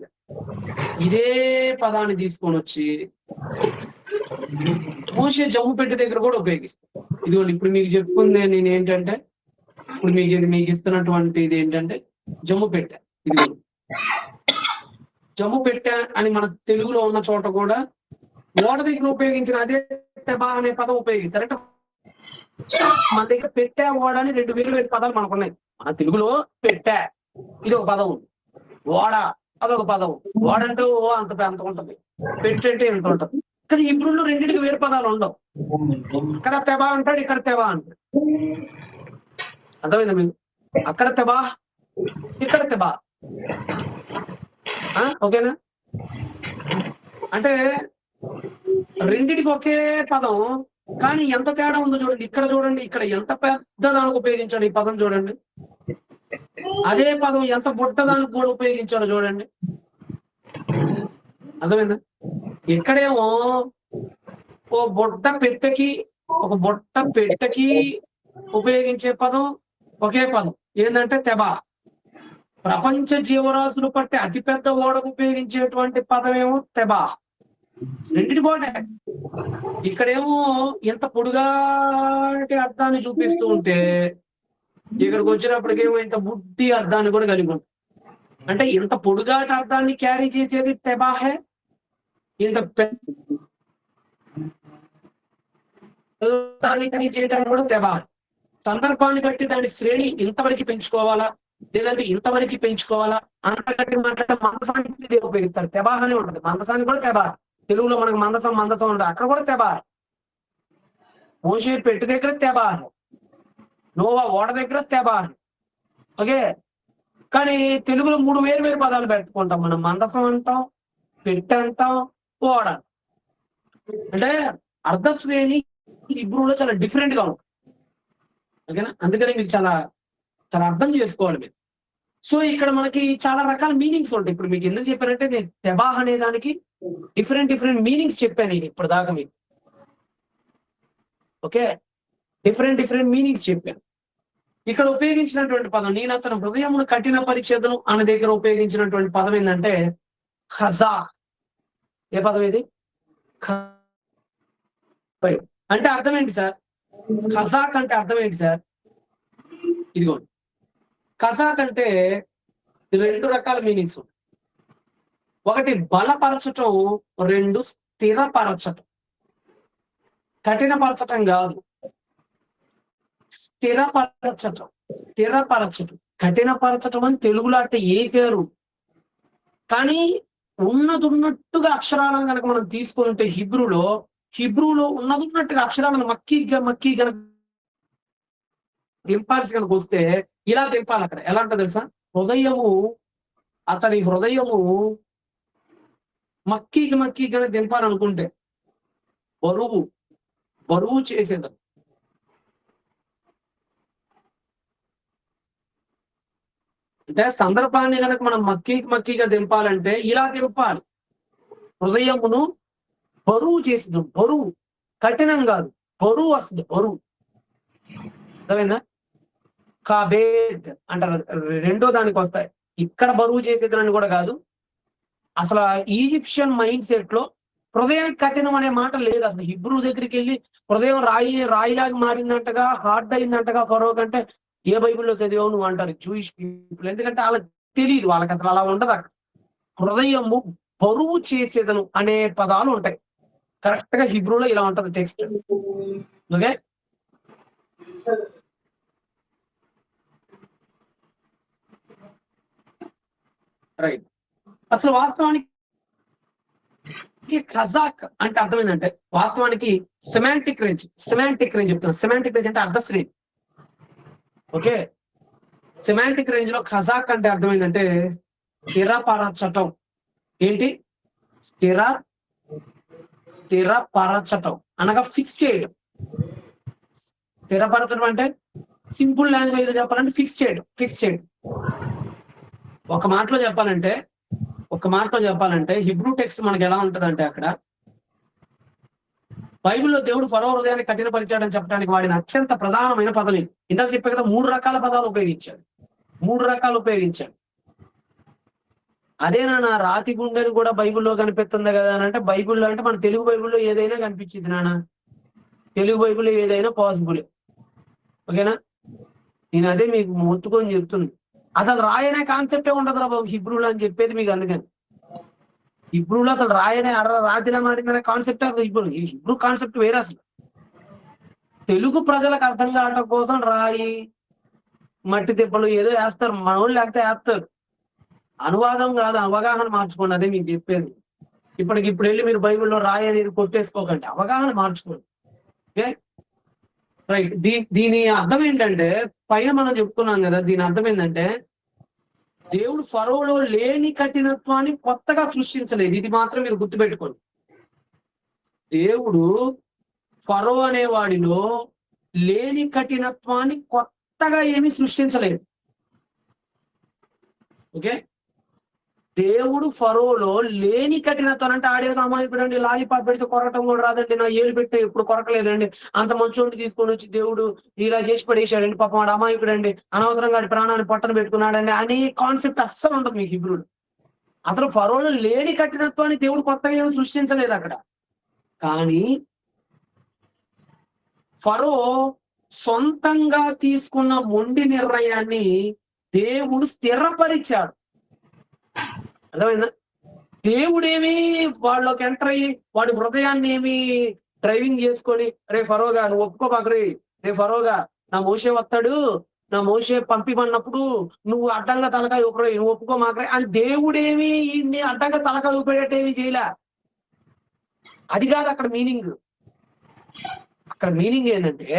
ఇదే పదాన్ని తీసుకొని వచ్చి మోషే జమ్ము పెట్టి దగ్గర కూడా ఉపయోగిస్తాం. ఇదిగోండి ఇప్పుడు మీకు చెప్పుకుంది నేను ఏంటంటే, ఇప్పుడు మీకు ఇస్తున్నటువంటి ఇది ఏంటంటే జమ్ము పెట్టె. ఇదిగోండి జమ్ము పెట్టె అని మన తెలుగులో ఉన్న చోట కూడా ఓడ దగ్గర ఉపయోగించిన అదే తెబా అనే పదం ఉపయోగిస్తారు. అంటే మన దగ్గర పెట్టే ఓడ అని 2 వేరు పదాలు మనకున్నాయి. మన తెలుగులో పెట్టే ఇది ఒక పదం, ఓడ అదొక పదం. ఓడ అంటే ఓ అంత ఉంటుంది, పెట్టె అంటే ఎంత ఉంటుంది. కానీ హిబ్రూలో రెండింటికి వేరు పదాలు ఉండవు. అక్కడ తెబా అంటాడు, ఇక్కడ తెబా అంటాడు. అర్థమైందా మీకు? అక్కడ తెబా, ఇక్కడ తెబా. ఓకేనా, అంటే రెండిటికి ఒకే పదం, కానీ ఎంత తేడా ఉందో చూడండి. ఇక్కడ చూడండి, ఇక్కడ ఎంత పెద్ద దానికి ఉపయోగించాడు ఈ పదం చూడండి. అదే పదం ఎంత బుట్ట దానికి కూడా ఉపయోగించాడో చూడండి. అర్థమైందా? ఇక్కడేమో ఒక బుట్ట పెట్టకి ఉపయోగించే పదం ఒకే పదం ఏంటంటే తెబా. ప్రపంచ జీవరాశులు పట్టే అతిపెద్ద ఓడకు ఉపయోగించేటువంటి పదమేమో తెబా. రెండిటి పోటే. ఇక్కడేమో ఎంత పొడుగాటి అర్థాన్ని చూపిస్తూ ఉంటే, ఇక్కడికి వచ్చినప్పటికేమో ఇంత బుద్ధి అర్థాన్ని కూడా కలిగి ఉంటుంది. అంటే ఇంత పొడుగాటి అర్థాన్ని క్యారీ చేసేది తెబాహే, ఇంత చేయడానికి కూడా తెబా. సందర్భాన్ని బట్టి దాని శ్రేణి ఇంతవరకు పెంచుకోవాలా లేదంటే ఇంతవరకు పెంచుకోవాలా అంతకంటే మాట్లాడే మందసానికి ఉపయోగిస్తారు. తెబాహ్ అని ఉంటుంది, మందసానికి కూడా తెబా. తెలుగులో మనకు మందసం ఉంటుంది, అక్కడ కూడా తెబా. మోషే పెట్టు దగ్గర తెబా, నోవా ఓడ దగ్గర తెబా. ఓకే, కానీ తెలుగులో 3 వేరు పదాలు పెట్టుకుంటాం మనం. మందసం అంటాం, పెట్టు అంటాం, ఓడ. అంటే అర్థ శ్రేణి హిబ్రూలో చాలా డిఫరెంట్ గా ఉంటుంది. ఓకేనా, అందుకని మీరు చాలా అర్థం చేసుకోవాలి మీరు. సో ఇక్కడ మనకి చాలా రకాల మీనింగ్స్ ఉంటాయి. ఇప్పుడు మీకు ఎందుకు చెప్పానంటే, నేను తెబాహ్ అనే దానికి డిఫరెంట్ మీనింగ్స్ చెప్పాను నేను ఇప్పుడు దాకా మీకు. ఓకే, డిఫరెంట్ మీనింగ్స్ చెప్పాను. ఇక్కడ ఉపయోగించినటువంటి పదం, నేను అతను హృదయమును కఠిన పరిచ్ఛేదను అనే దగ్గర ఉపయోగించినటువంటి పదం ఏంటంటే ఖజా. ఏ పదం ఇది? అంటే అర్థం ఏంటి సార్? ఖజాక్ అంటే అర్థం ఏంటి సార్? ఇదిగోండి, ఖజాక్ అంటే రెండు రకాల మీనింగ్స్. ఒకటి బలపరచటం, రెండు స్థిరపరచటం. కఠినపరచటం కాదు, స్థిరపరచటం. స్థిరపరచటం, కఠినపరచటం అని తెలుగులో అట్ట వేసారు. కానీ ఉన్నదున్నట్టుగా అక్షరాలను కనుక మనం తీసుకుంటే హిబ్రూలో ఉన్నదున్నట్టుగా అక్షరాలను మక్కీ కనుక దింపాల్సి కనుక వస్తే ఇలా దింపాలి. అక్కడ ఎలా అంటే తెలుసా, అతని హృదయము మక్కీ కనుక దింపాలనుకుంటే బరువు చేసేది. అంటే సందర్భాన్ని కనుక మనం మక్కీగా దింపాలంటే ఇలా దింపాలి. హృదయమును బరువు చేసింది. బరువు, కఠినం కాదు, బరువు వస్తుంది. బరువు అర్థమైందా? కాబేద్ అంటారు, రెండో దానికి వస్తాయి. ఇక్కడ బరువు చేసేదని కూడా కాదు. అసలు ఈజిప్షియన్ మైండ్ సెట్ లో హృదయానికి కఠినం అనే మాట లేదు. అసలు హిబ్రూ దగ్గరికి వెళ్ళి హృదయం రాయిలాగా మారిందంటగా, హార్డ్ అయిందంటగా ఫరో కంటే ఏ బైబిల్లో చదివావు నువ్వు అంటారు జూయిష్ పీపుల్. ఎందుకంటే వాళ్ళకి తెలియదు, వాళ్ళకి అసలు అలా ఉండదు. అక్కడ హృదయము బరువు చేసేదను అనే పదాలు ఉంటాయి. కరెక్ట్ గా హిబ్రూలో ఇలా ఉంటది టెక్స్ట్. Okay, right. అసలు వాస్తవానికి ఖజాక్ అంటే అర్థం ఏంటంటే, వాస్తవానికి సెమాంటిక్ రేంజ్ చెప్తున్నా. సెమాంటిక్ రేంజ్ అంటే అర్థశ్రేణి. ఓకే, సెమాంటిక్ రేంజ్ లో ఖజాక్ అంటే అర్థం ఏంటంటే స్థిరపరచటం. ఏంటి? స్థిరపరచటం అనగా ఫిక్స్ చేయడం. స్థిరపరచడం అంటే సింపుల్ లాంగ్వేజ్ లో చెప్పాలంటే ఫిక్స్ చేయడం. ఒక మాటలో చెప్పాలంటే హిబ్రూ టెక్స్ట్ మనకి ఎలా ఉంటదంటే, అక్కడ బైబిల్లో దేవుడు ఫరో హృదయాన్ని కఠినపరిచాడని చెప్పడానికి వాడిన అత్యంత ప్రధానమైన పదం ఇది. ఇందాక చెప్పే కదా, 3 రకాల పదాలు ఉపయోగించాడు. అదేనా నా రాతి గుండెని కూడా బైబిల్లో కనిపిస్తుంది కదా అని అంటే, బైబిల్లో అంటే మన తెలుగు బైబిల్లో ఏదైనా కనిపించింది నాన్న. తెలుగు బైబిల్లో ఏదైనా పాసిబుల్. ఓకేనా? నేను అదే మీకు మొత్తుకొని చెప్తుంది. అసలు రాయనే కాన్సెప్టే ఉండదు రా బాబు హిబ్రూలో అని చెప్పేది మీకు. అందుకని హిబ్రూలో అసలు రాతిలా మారిందనే కాన్సెప్ట్ అసలు హిబ్రూ కాన్సెప్ట్ వేరే. అసలు తెలుగు ప్రజలకు అర్థం కావటం కోసం రాయి, మట్టి తిప్పలు ఏదో వేస్తారు, మనోళ్ళు లేకపోతే వేస్తారు. అనువాదం కాదు, అవగాహన మార్చుకోండి. అదే మీకు చెప్పేది. ఇప్పుడు వెళ్ళి మీరు బైబిల్లో రాయి అనేది కొట్టేసుకోకండి, అవగాహన మార్చుకోండి. Okay, right. దీని అర్థం ఏంటంటే, పైన మనం చెప్పుకున్నాం కదా, దీని అర్థం ఏంటంటే దేవుడు ఫరోలో లేని కఠినత్వాన్ని కొత్తగా సృష్టించలేదు. ఇది మాత్రం మీరు గుర్తుపెట్టుకోండి. దేవుడు ఫరో అనేవాడిలో లేని కఠినత్వాన్ని కొత్తగా ఏమీ సృష్టించలేదు. ఓకే, దేవుడు ఫరోలో లేని కఠినత్వం అంటే ఆడేదో అమాయకుడండి, లాలిపాప్ పెడితే కొరకటం కూడా రాదండి, నా ఏలు పెట్టి ఎప్పుడు కొరకలేదండి, అంత మంచోడిని తీసుకొని వచ్చి దేవుడు ఇలా చేసి పడేశాడండి, పాపం వాడు అమాయకుడండి, అనవసరంగా వాడి ప్రాణాన్ని పట్టణ పెట్టుకున్నాడండి అనే కాన్సెప్ట్ అస్సలు ఉండదు మీకు హిబ్రూలో. అసలు ఫరోలో లేని కఠినత్వాన్ని దేవుడు కొత్తగా ఏమి సృష్టించలేదు అక్కడ. కానీ ఫరో సొంతంగా తీసుకున్న మొండి నిర్ణయాన్ని దేవుడు స్థిరపరిచాడు. అర్థమైందా? దేవుడేమి వాళ్ళకి ఎంటర్ అయ్యి వాడి హృదయాన్ని ఏమి డ్రైవింగ్ చేసుకొని, రే ఫరోగా నువ్వు ఒప్పుకోబాకరే, రే ఫరోగా నా మోసే వస్తాడు, నా మోసే పంపిమన్నప్పుడు నువ్వు అడ్డంగా తలకాయ ఊపరే, నువ్వు ఒప్పుకోమాకరే అని దేవుడేమి అడ్డంగా తలకాయ ఊపేటేమి చేయలే. అది కాదు అక్కడ మీనింగ్. అక్కడ మీనింగ్ ఏంటంటే,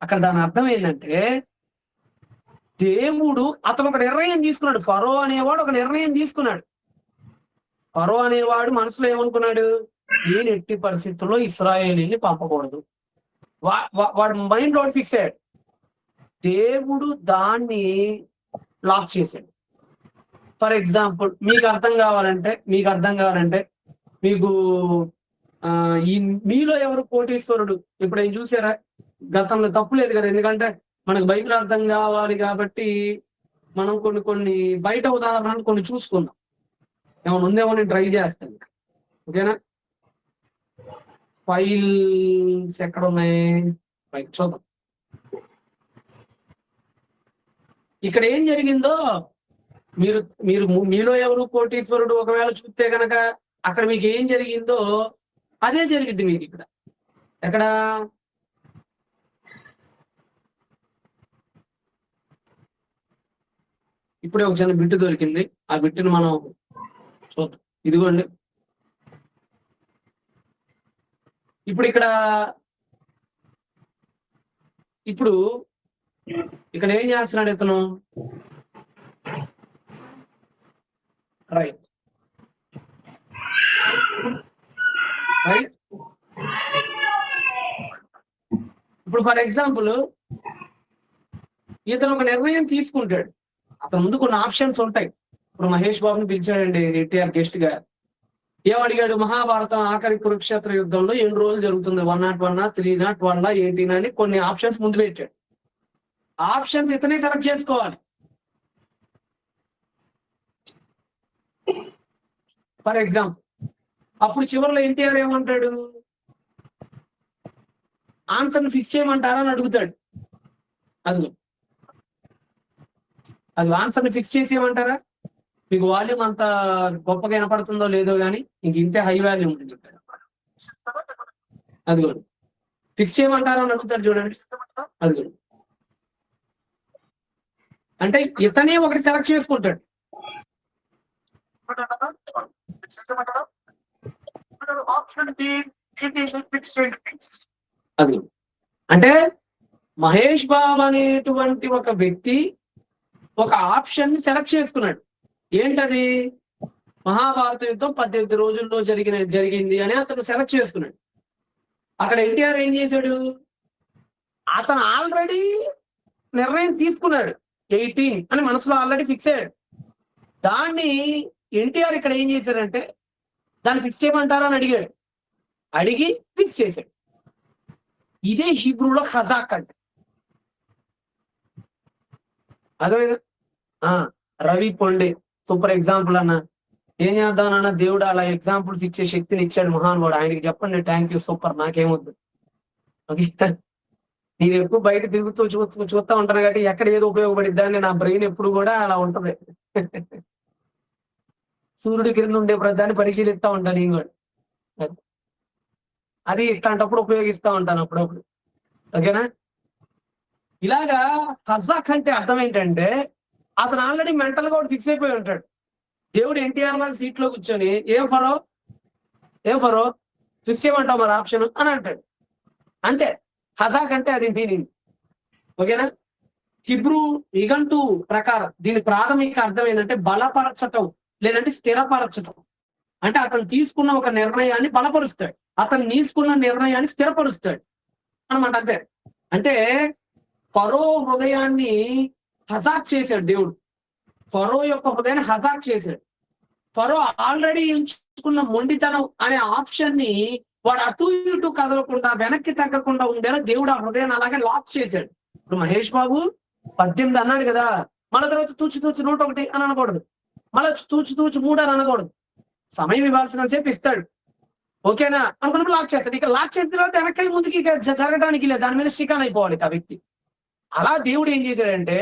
అక్కడ దాని అర్థం ఏంటంటే, దేవుడు అతను ఒక నిర్ణయం తీసుకున్నాడు. ఫరో అనేవాడు ఒక నిర్ణయం తీసుకున్నాడు. ఫరో అనేవాడు మనసులో ఏమనుకున్నాడు, నేను ఎట్టి పరిస్థితుల్లో ఇశ్రాయేలీని పంపకూడదు. వాడు మైండ్ లో ఫిక్స్ అయ్యాడు. దేవుడు దాన్ని లాక్ చేశాడు. ఫర్ ఎగ్జాంపుల్ మీకు అర్థం కావాలంటే మీకు మీలో ఎవరు కోటీశ్వరుడు ఇప్పుడు ఏం చూసారా? గతంలో తప్పు లేదు కదా, ఎందుకంటే మనకు బైబిల్ అర్థం కావాలి కాబట్టి మనం కొన్ని బయట ఉదాహరణలు కొన్ని చూసుకుందాం. ఏమైనా ఉందేమో నేను ట్రై చేస్తాను. ఓకేనా? ఫైల్స్ ఎక్కడ ఉన్నాయి? రైట్, చూద్దాం. ఇక్కడ ఏం జరిగిందో మీరు మీరు మీలో ఎవరు కోటీశ్వరుడు ఒకవేళ చూస్తే గనక అక్కడ మీకు ఏం జరిగిందో అదే జరిగిద్ది మీకు ఇక్కడ. ఎక్కడ ఇప్పుడే ఒక చిన్న బిట్టు దొరికింది. ఆ బిట్టును మనం చూద్దాం. ఇదిగోండి. ఇప్పుడు ఇక్కడ ఏం చేస్తున్నాడు ఇతను? Right right. ఇప్పుడు ఫర్ ఎగ్జాంపుల్ ఇతను ఒక నిర్ణయం తీసుకుంటాడు. అతని ముందు కొన్ని ఆప్షన్స్ ఉంటాయి. ఇప్పుడు మహేష్ బాబుని పిలిచాడండి ఎన్టీఆర్ గెస్ట్ గా. ఏమడిగాడు? మహాభారతం ఆఖరి కురుక్షేత్ర యుద్ధంలో ఎన్ని రోజులు జరుగుతుంది? 101, 3, 12, 18 అని కొన్ని ఆప్షన్స్ ముందు పెట్టాడు. ఆప్షన్స్ ఇతనే సెలెక్ట్ చేసుకోవాలి. ఫర్ ఎగ్జాంపుల్ అప్పుడు చివరిలో ఎన్టీఆర్ ఏమంటాడు? ఆన్సర్ని ఫిక్స్ చేయమంటారా అని అడుగుతాడు. అది ఆన్సర్ని ఫిక్స్ చేసేయమంటారా? మీకు వాల్యూమ్ అంత గొప్పగా వినపడుతుందో లేదో కానీ ఇంతే హై వాల్యూమ్ ఉంటుంది. అదిగో ఫిక్స్ చేయమంటారా అని అడుగుతాడు చూడండి. అదిగో అంటే ఇతనే ఒకటి సెలెక్ట్ చేసుకుంటాడు. అది అంటే మహేష్ బాబు అనేటువంటి ఒక వ్యక్తి ఒక ఆప్షన్ ని సెలెక్ట్ చేసుకున్నాడు. ఏంటది? మహాభారత యుద్ధం 18 రోజుల్లో జరిగింది అని అతను సెలెక్ట్ చేసుకున్నాడు. అక్కడ ఎన్టీఆర్ ఏం చేశాడు? అతను ఆల్రెడీ నిర్ణయం తీసుకున్నాడు. 18 అని మనసులో ఆల్రెడీ ఫిక్స్ అయ్యాడు. దాన్ని ఎన్టీఆర్ ఇక్కడ ఏం చేశాడంటే దాన్ని ఫిక్స్ చేయమంటారా అని అడిగాడు. అడిగి ఫిక్స్ చేశాడు. ఇదే హీబ్రూలో ఖజాక్ అంటే. అదే రవి పొండే సూపర్ ఎగ్జాంపుల్ అన్న. ఏం చేద్దామన్నా, దేవుడు అలా ఎగ్జాంపుల్స్ ఇచ్చే శక్తిని ఇచ్చాడు మహానుభావుడు. ఆయనకి చెప్పండి థ్యాంక్ యూ, సూపర్, నాకేమొద్దు. ఓకే, నేను ఎప్పుడు బయట తిరుగుతూ చూస్తూ ఉంటాను కాబట్టి ఎక్కడ ఏదో ఉపయోగపడిద్దని నా బ్రెయిన్ ఎప్పుడు కూడా అలా ఉంటది. సూర్యుడి కింద ఉండే ప్రధాన్ని పరిశీలిస్తూ ఉంటాను నేను కూడా. అది ఇట్లాంటప్పుడు ఉపయోగిస్తూ ఉంటాను అప్పుడప్పుడు. ఓకేనా? ఇలాగా ఖజాక్ అంటే అర్థం ఏంటంటే అతను ఆల్రెడీ మెంటల్ గా కూడా ఫిక్స్ అయిపోయి ఉంటాడు. దేవుడు ఎన్టీఆర్ లాగా సీట్ లో కూర్చొని ఏం ఫరో ఫిక్స్ చేయమంటావు మరి ఆప్షన్ అని అంటాడు. అంతే ఖజాక్ అంటే అది మీనింగ్. ఓకేనా? హిబ్రూ నిఘంటు ప్రకారం దీని ప్రాథమిక అర్థం ఏంటంటే బలపరచటం లేదంటే స్థిరపరచటం. అంటే అతను తీసుకున్న ఒక నిర్ణయాన్ని బలపరుస్తాడు, అతను తీసుకున్న నిర్ణయాన్ని స్థిరపరుస్తాడు అనమాట. అంతే. అంటే ఫరో హృదయాన్ని హజాక్ చేశాడు దేవుడు. ఫరో యొక్క హృదయాన్ని హజాక్ చేశాడు. ఫరో ఆల్రెడీ ఎంచుకున్న మొండితనం అనే ఆప్షన్ ని వాడు అటు ఇటు కదలకుండా వెనక్కి తగ్గకుండా ఉండేలా దేవుడు ఆ హృదయాన్ని అలాగే లాక్ చేశాడు. ఇప్పుడు మహేష్ బాబు 18 అన్నాడు కదా, మళ్ళీ తర్వాత తూచి 101 అని అనకూడదు, మళ్ళీ తూచి 3 అని అనకూడదు. సమయం ఇవ్వాల్సిన సేపు ఇస్తాడు. ఓకేనా అనుకున్నప్పుడు లాక్ చేస్తాడు. ఇక లాక్ చేసిన తర్వాత వెనక్కి ముందుకి జరగడానికి లేదు, దాని మీద షికాన్ అయిపోవాలి ఆ వ్యక్తి. అలా దేవుడు ఏం చేశాడంటే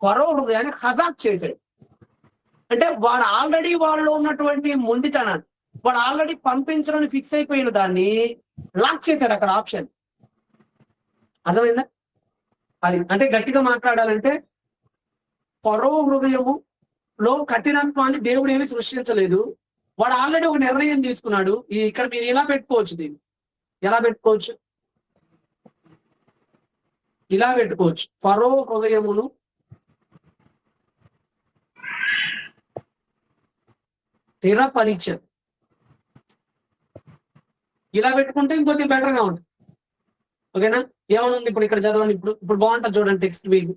ఫరో హృదయాన్ని హజాక్ చేశాడు. అంటే వాడు ఆల్రెడీ వాళ్ళలో ఉన్నటువంటి మొండితనాన్ని, వాడు ఆల్రెడీ పంపించడానికి ఫిక్స్ అయిపోయిన దాన్ని లాక్ చేశాడు అక్కడ ఆప్షన్. అర్థమైందా? అది అంటే గట్టిగా మాట్లాడాలంటే ఫరో హృదయములో కఠినత్వాన్ని దేవుడు ఏమి సృష్టించలేదు. వాడు ఆల్రెడీ ఒక నిర్ణయం తీసుకున్నాడు. ఇక్కడ మీరు ఎలా పెట్టుకోవచ్చు, దీన్ని ఎలా పెట్టుకోవచ్చు? ఇలా పెట్టుకోవచ్చు. ఫరో హృదయమును స్థిరపరిచదు. ఇలా పెట్టుకుంటే ఇంకొద్ది బెటర్ గా ఉంటుంది. ఓకేనా? ఏమనుంది ఇప్పుడు ఇక్కడ చదవండి. ఇప్పుడు బాగుంటుంది చూడండి టెక్స్ట్. మీకు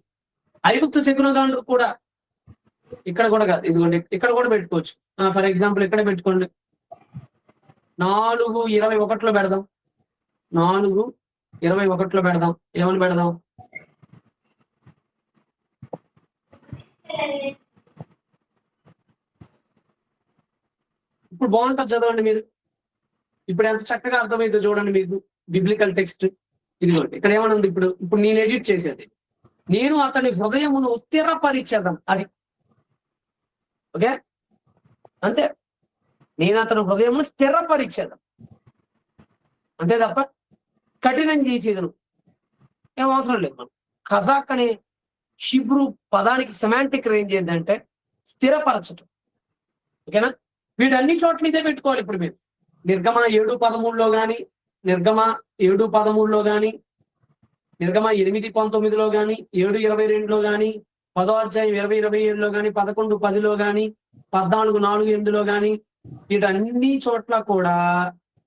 ఐగుప్తు శకునగాండ్రు కూడా ఇక్కడ కూడా కాదు, ఇదిగోండి ఇక్కడ కూడా పెట్టుకోవచ్చు. ఫర్ ఎగ్జాంపుల్ ఇక్కడ పెట్టుకోండి. 4:21 పెడదాం. 4:21 పెడదాం. ఏమని పెడదాం? ఇప్పుడు బాగుంటుంది చదవండి మీరు. ఇప్పుడు ఎంత చక్కగా అర్థమైందో చూడండి మీకు బిబ్లికల్ టెక్స్ట్. ఇదిగోండి ఇక్కడ ఏమనుంది? ఇప్పుడు నేను ఎడిట్ చేసేది, నేను అతని హృదయమును స్థిరపరిచేదం. అది ఓకే, అంతే. నేను అతని హృదయమును స్థిరపరిచేదను, అంతే తప్ప కఠినం చేసేదను ఏం అవసరం లేదు. మనం ఖజాక్ అనే షిబ్రు పదానికి సెమాంటిక్ రేంజ్ ఏంటంటే స్థిరపరచటం. ఓకేనా, వీటన్ని చోట్ల ఇదే పెట్టుకోవాలి. ఇప్పుడు మీరు నిర్గమ 7:13లో కానీ, నిర్గమ 7:13లో కానీ, నిర్గమ 8:19లో కానీ, 7:22లో కానీ, 10వ అధ్యాయం 20:27లో కానీ, 11:10లో కానీ, 14:4-8లో కానీ, వీటన్ని చోట్ల కూడా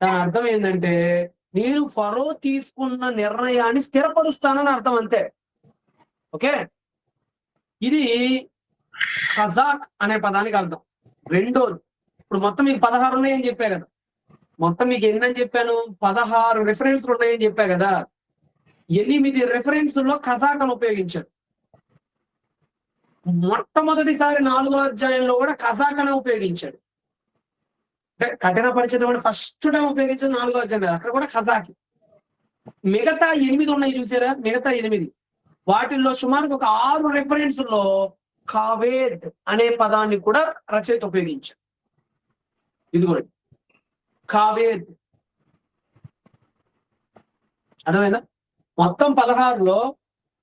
దాని అర్థం ఏంటంటే నేను ఫరో తీసుకున్న నిర్ణయాన్ని స్థిరపరుస్తానని అర్థం, అంతే. ఓకే, ఇది ఖజాక్ అనే పదానికి అర్థం. రెండోది, ఇప్పుడు మొత్తం మీకు 16 ఉన్నాయని చెప్పా కదా, మొత్తం మీకు ఎన్నని చెప్పాను, 16 రెఫరెన్స్లు ఉన్నాయని చెప్పా కదా. 8 రెఫరెన్సుల్లో ఖజాక్ అని ఉపయోగించాడు. మొట్టమొదటిసారి 4వ అధ్యాయంలో కూడా ఖజాక్ అని ఉపయోగించాడు. అంటే కఠిన పరిచయం ఫస్ట్ టైం ఉపయోగించిన 4వ అధ్యాయం, అక్కడ కూడా ఖజాక్. మిగతా 8 ఉన్నాయి చూసారా, మిగతా 8 వాటిల్లో సుమారు ఒక 6 రెఫరెన్సుల్లో కావేద్ అనే పదాన్ని కూడా రచయిత ఉపయోగించారు. ఇదిగోండి కావేద్, అర్థమైందా? మొత్తం 16లో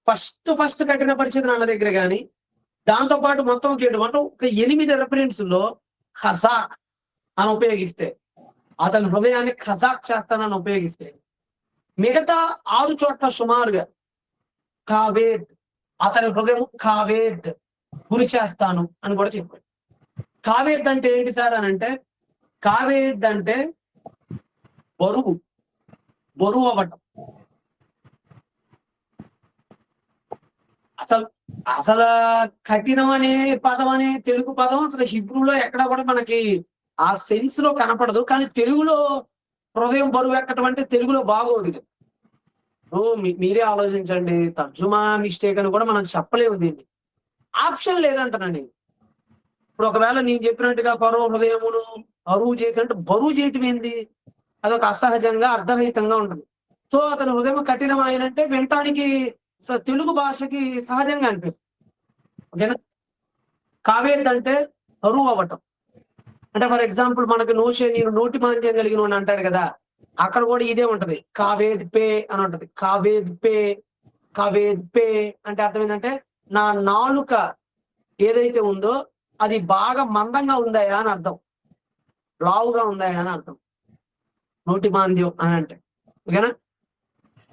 ఫస్ట్ కఠిన పరిచయం అన్న దగ్గర కానీ, దాంతో పాటు మొత్తం ఒక 8 రెఫరెన్సుల్లో ఖజాక్ అని ఉపయోగిస్తే, అతని హృదయాన్ని ఖజాక్ చేస్తానని ఉపయోగిస్తే, మిగతా 6 చోట్ల సుమారుగా కావేద్, అతని హృదయం కావేద్ గురి చేస్తాను అని కూడా చెప్పాడు. కావేద్ అంటే ఏంటి సార్ అని అంటే, కావేద్ అంటే బరువు అవ్వటం. అసలు కఠినం అనే పదం అనే తెలుగు పదం అసలు హిబ్రూలో ఎక్కడ కూడా మనకి ఆ సెన్స్ లో కనపడదు. కానీ తెలుగులో హృదయం బరువు ఎక్కటం అంటే తెలుగులో బాగోదు. మీరే ఆలోచించండి, తర్జుమా మిస్టేక్ అని కూడా మనం చెప్పలేము. దీన్ని ఆప్షన్ లేదంటానండి. ఇప్పుడు ఒకవేళ నేను చెప్పినట్టుగా ఫరో హృదయమును బరువు చేసినట్టు, బరువు చేయటం ఏంది, అదొక అసహజంగా అర్థరహితంగా ఉంటుంది. సో అతని హృదయం కఠినం అయినంటే వినటానికి తెలుగు భాషకి సహజంగా అనిపిస్తుంది. ఓకేనా, కావేద్ అంటే బరువు అవ్వటం. అంటే ఫర్ ఎగ్జాంపుల్ మనకు నేను నోటి మాంద్యం కలిగిన వాడిని అంటాడు కదా, అక్కడ కూడా ఇదే ఉంటది, కావేద్ పే అని ఉంటది. కావేద్ పే అంటే అర్థం ఏంటంటే నా నాలుక ఏదైతే ఉందో అది బాగా మందంగా ఉందాయా అని అర్థం, లావుగా ఉందాయా అని అర్థం నోటి మాంద్యం అని అంటే. ఓకేనా,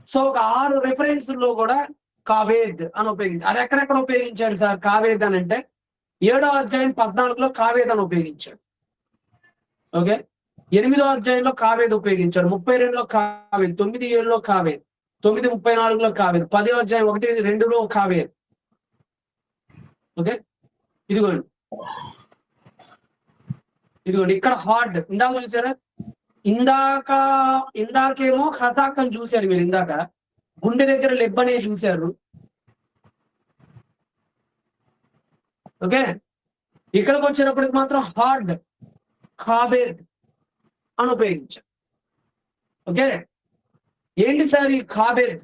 సో ఒక 6 రెఫరెన్స్లో కూడా కావేద్ అని ఉపయోగించారు. అది ఎక్కడెక్కడ ఉపయోగించాడు సార్ కావేద్ అని అంటే, 7వ అధ్యాయం 14లో కావేద్ అని ఉపయోగించాడు. ఓకే, 8వ అధ్యాయంలో కావేద్ ఉపయోగించాడు, 32లో కావేద్, 9:7లో కావేద్, 9:34లో కావేద్, 10వ అధ్యాయం 1-2లో కావేద్. ఓకే, ఇదిగోండి ఇక్కడ హార్డ్ ఇందాక చూసారా, ఇందాకేమో ఖజాక్ అని చూశారు మీరు, ఇందాక గుండె దగ్గర లెబ్ అనే చూశారు. ఓకే, ఇక్కడికి వచ్చినప్పటికి మాత్రం హార్డ్ కావేద్ అని ఉపయోగించారు. ఓకే, ఏంటి సార్ ఈ కావేద్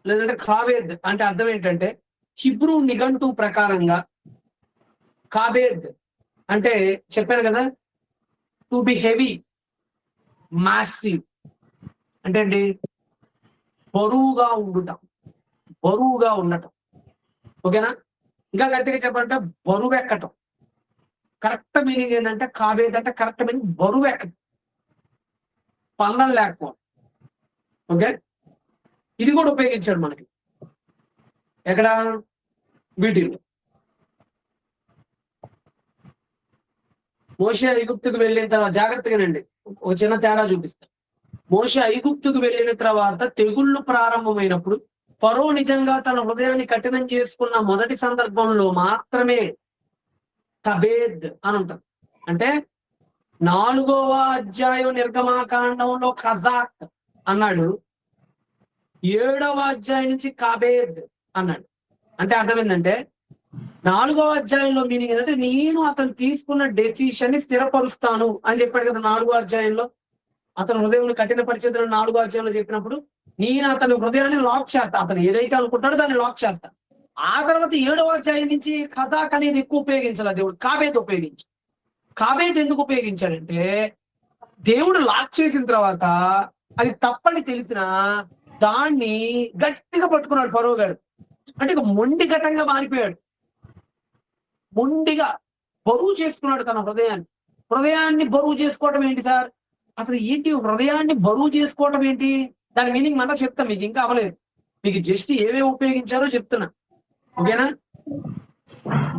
లేదంటే కావేద్ అంటే అర్థం ఏంటంటే, హిబ్రూ నిఘంటు ప్రకారంగా కావేద్ అంటే చెప్పాను కదా, టు బి హెవీ, మాసివ్ అంటే అండి బరువుగా ఉండటం. ఓకేనా, ఇంకా గట్టిగా చెప్పాలంటే బరువు ఎక్కటం. కరెక్ట్ మీనింగ్ ఏంటంటే కావేద్ అంటే కరెక్ట్ మీనింగ్ బరువు ఎక్కటం, స్పందన లేకపోవడం. ఓకే, ఇది కూడా ఉపయోగించాడు మనకి ఎక్కడ, వీటిలో. మోషే ఐగుప్తుకు వెళ్ళిన తర్వాత, జాగ్రత్తగానండి ఒక చిన్న తేడా చూపిస్తా. మోషే ఐగుప్తుకు వెళ్ళిన తర్వాత తెగుళ్ళు ప్రారంభమైనప్పుడు ఫరో నిజంగా తన హృదయాన్ని కఠినం చేసుకున్న మొదటి సందర్భంలో మాత్రమే కబేద్ అని ఉంటుంది. అంటే 4వ అధ్యాయం నిర్గమాకాండంలో ఖజాక్ అన్నాడు, 7వ అధ్యాయం నుంచి కాబేద్ అన్నాడు. అంటే అర్థం ఏంటంటే 4వ అధ్యాయంలో మీనింగ్ ఏంటంటే నేను అతను తీసుకున్న డెసిషన్ ని స్థిరపరుస్తాను అని చెప్పాడు కదా. 4వ అధ్యాయంలో అతను హృదయం కఠిన పరిచయం 4వ అధ్యాయంలో చెప్పినప్పుడు నేను అతని హృదయాన్ని లాక్ చేస్తా, అతను ఏదైతే అనుకుంటాడో దాన్ని లాక్ చేస్తా. ఆ తర్వాత 7వ అధ్యాయం నుంచి కథాక్ అనేది ఎక్కువ ఉపయోగించాలి దేవుడు. కాబేద్ ఉపయోగించాడు. కాబేద్ ఎందుకు ఉపయోగించాడంటే దేవుడు లాక్ చేసిన తర్వాత అది తప్పని తెలిసిన దాన్ని గట్టిగా పట్టుకున్నాడు ఫరో గారు. అంటే ఇక మొండి ఘటంగా మారిపోయాడు. మొండిగా బరువు చేసుకున్నాడు తన హృదయాన్ని. హృదయాన్ని బరువు చేసుకోవటం ఏంటి సార్? అసలు ఏంటి హృదయాన్ని బరువు చేసుకోవటం ఏంటి? దాని మీనింగ్ మళ్ళా చెప్తా, మీకు ఇంకా అవ్వలేదు. మీకు జస్ట్ ఏమేమి ఉపయోగించారో చెప్తున్నా. ఓకేనా?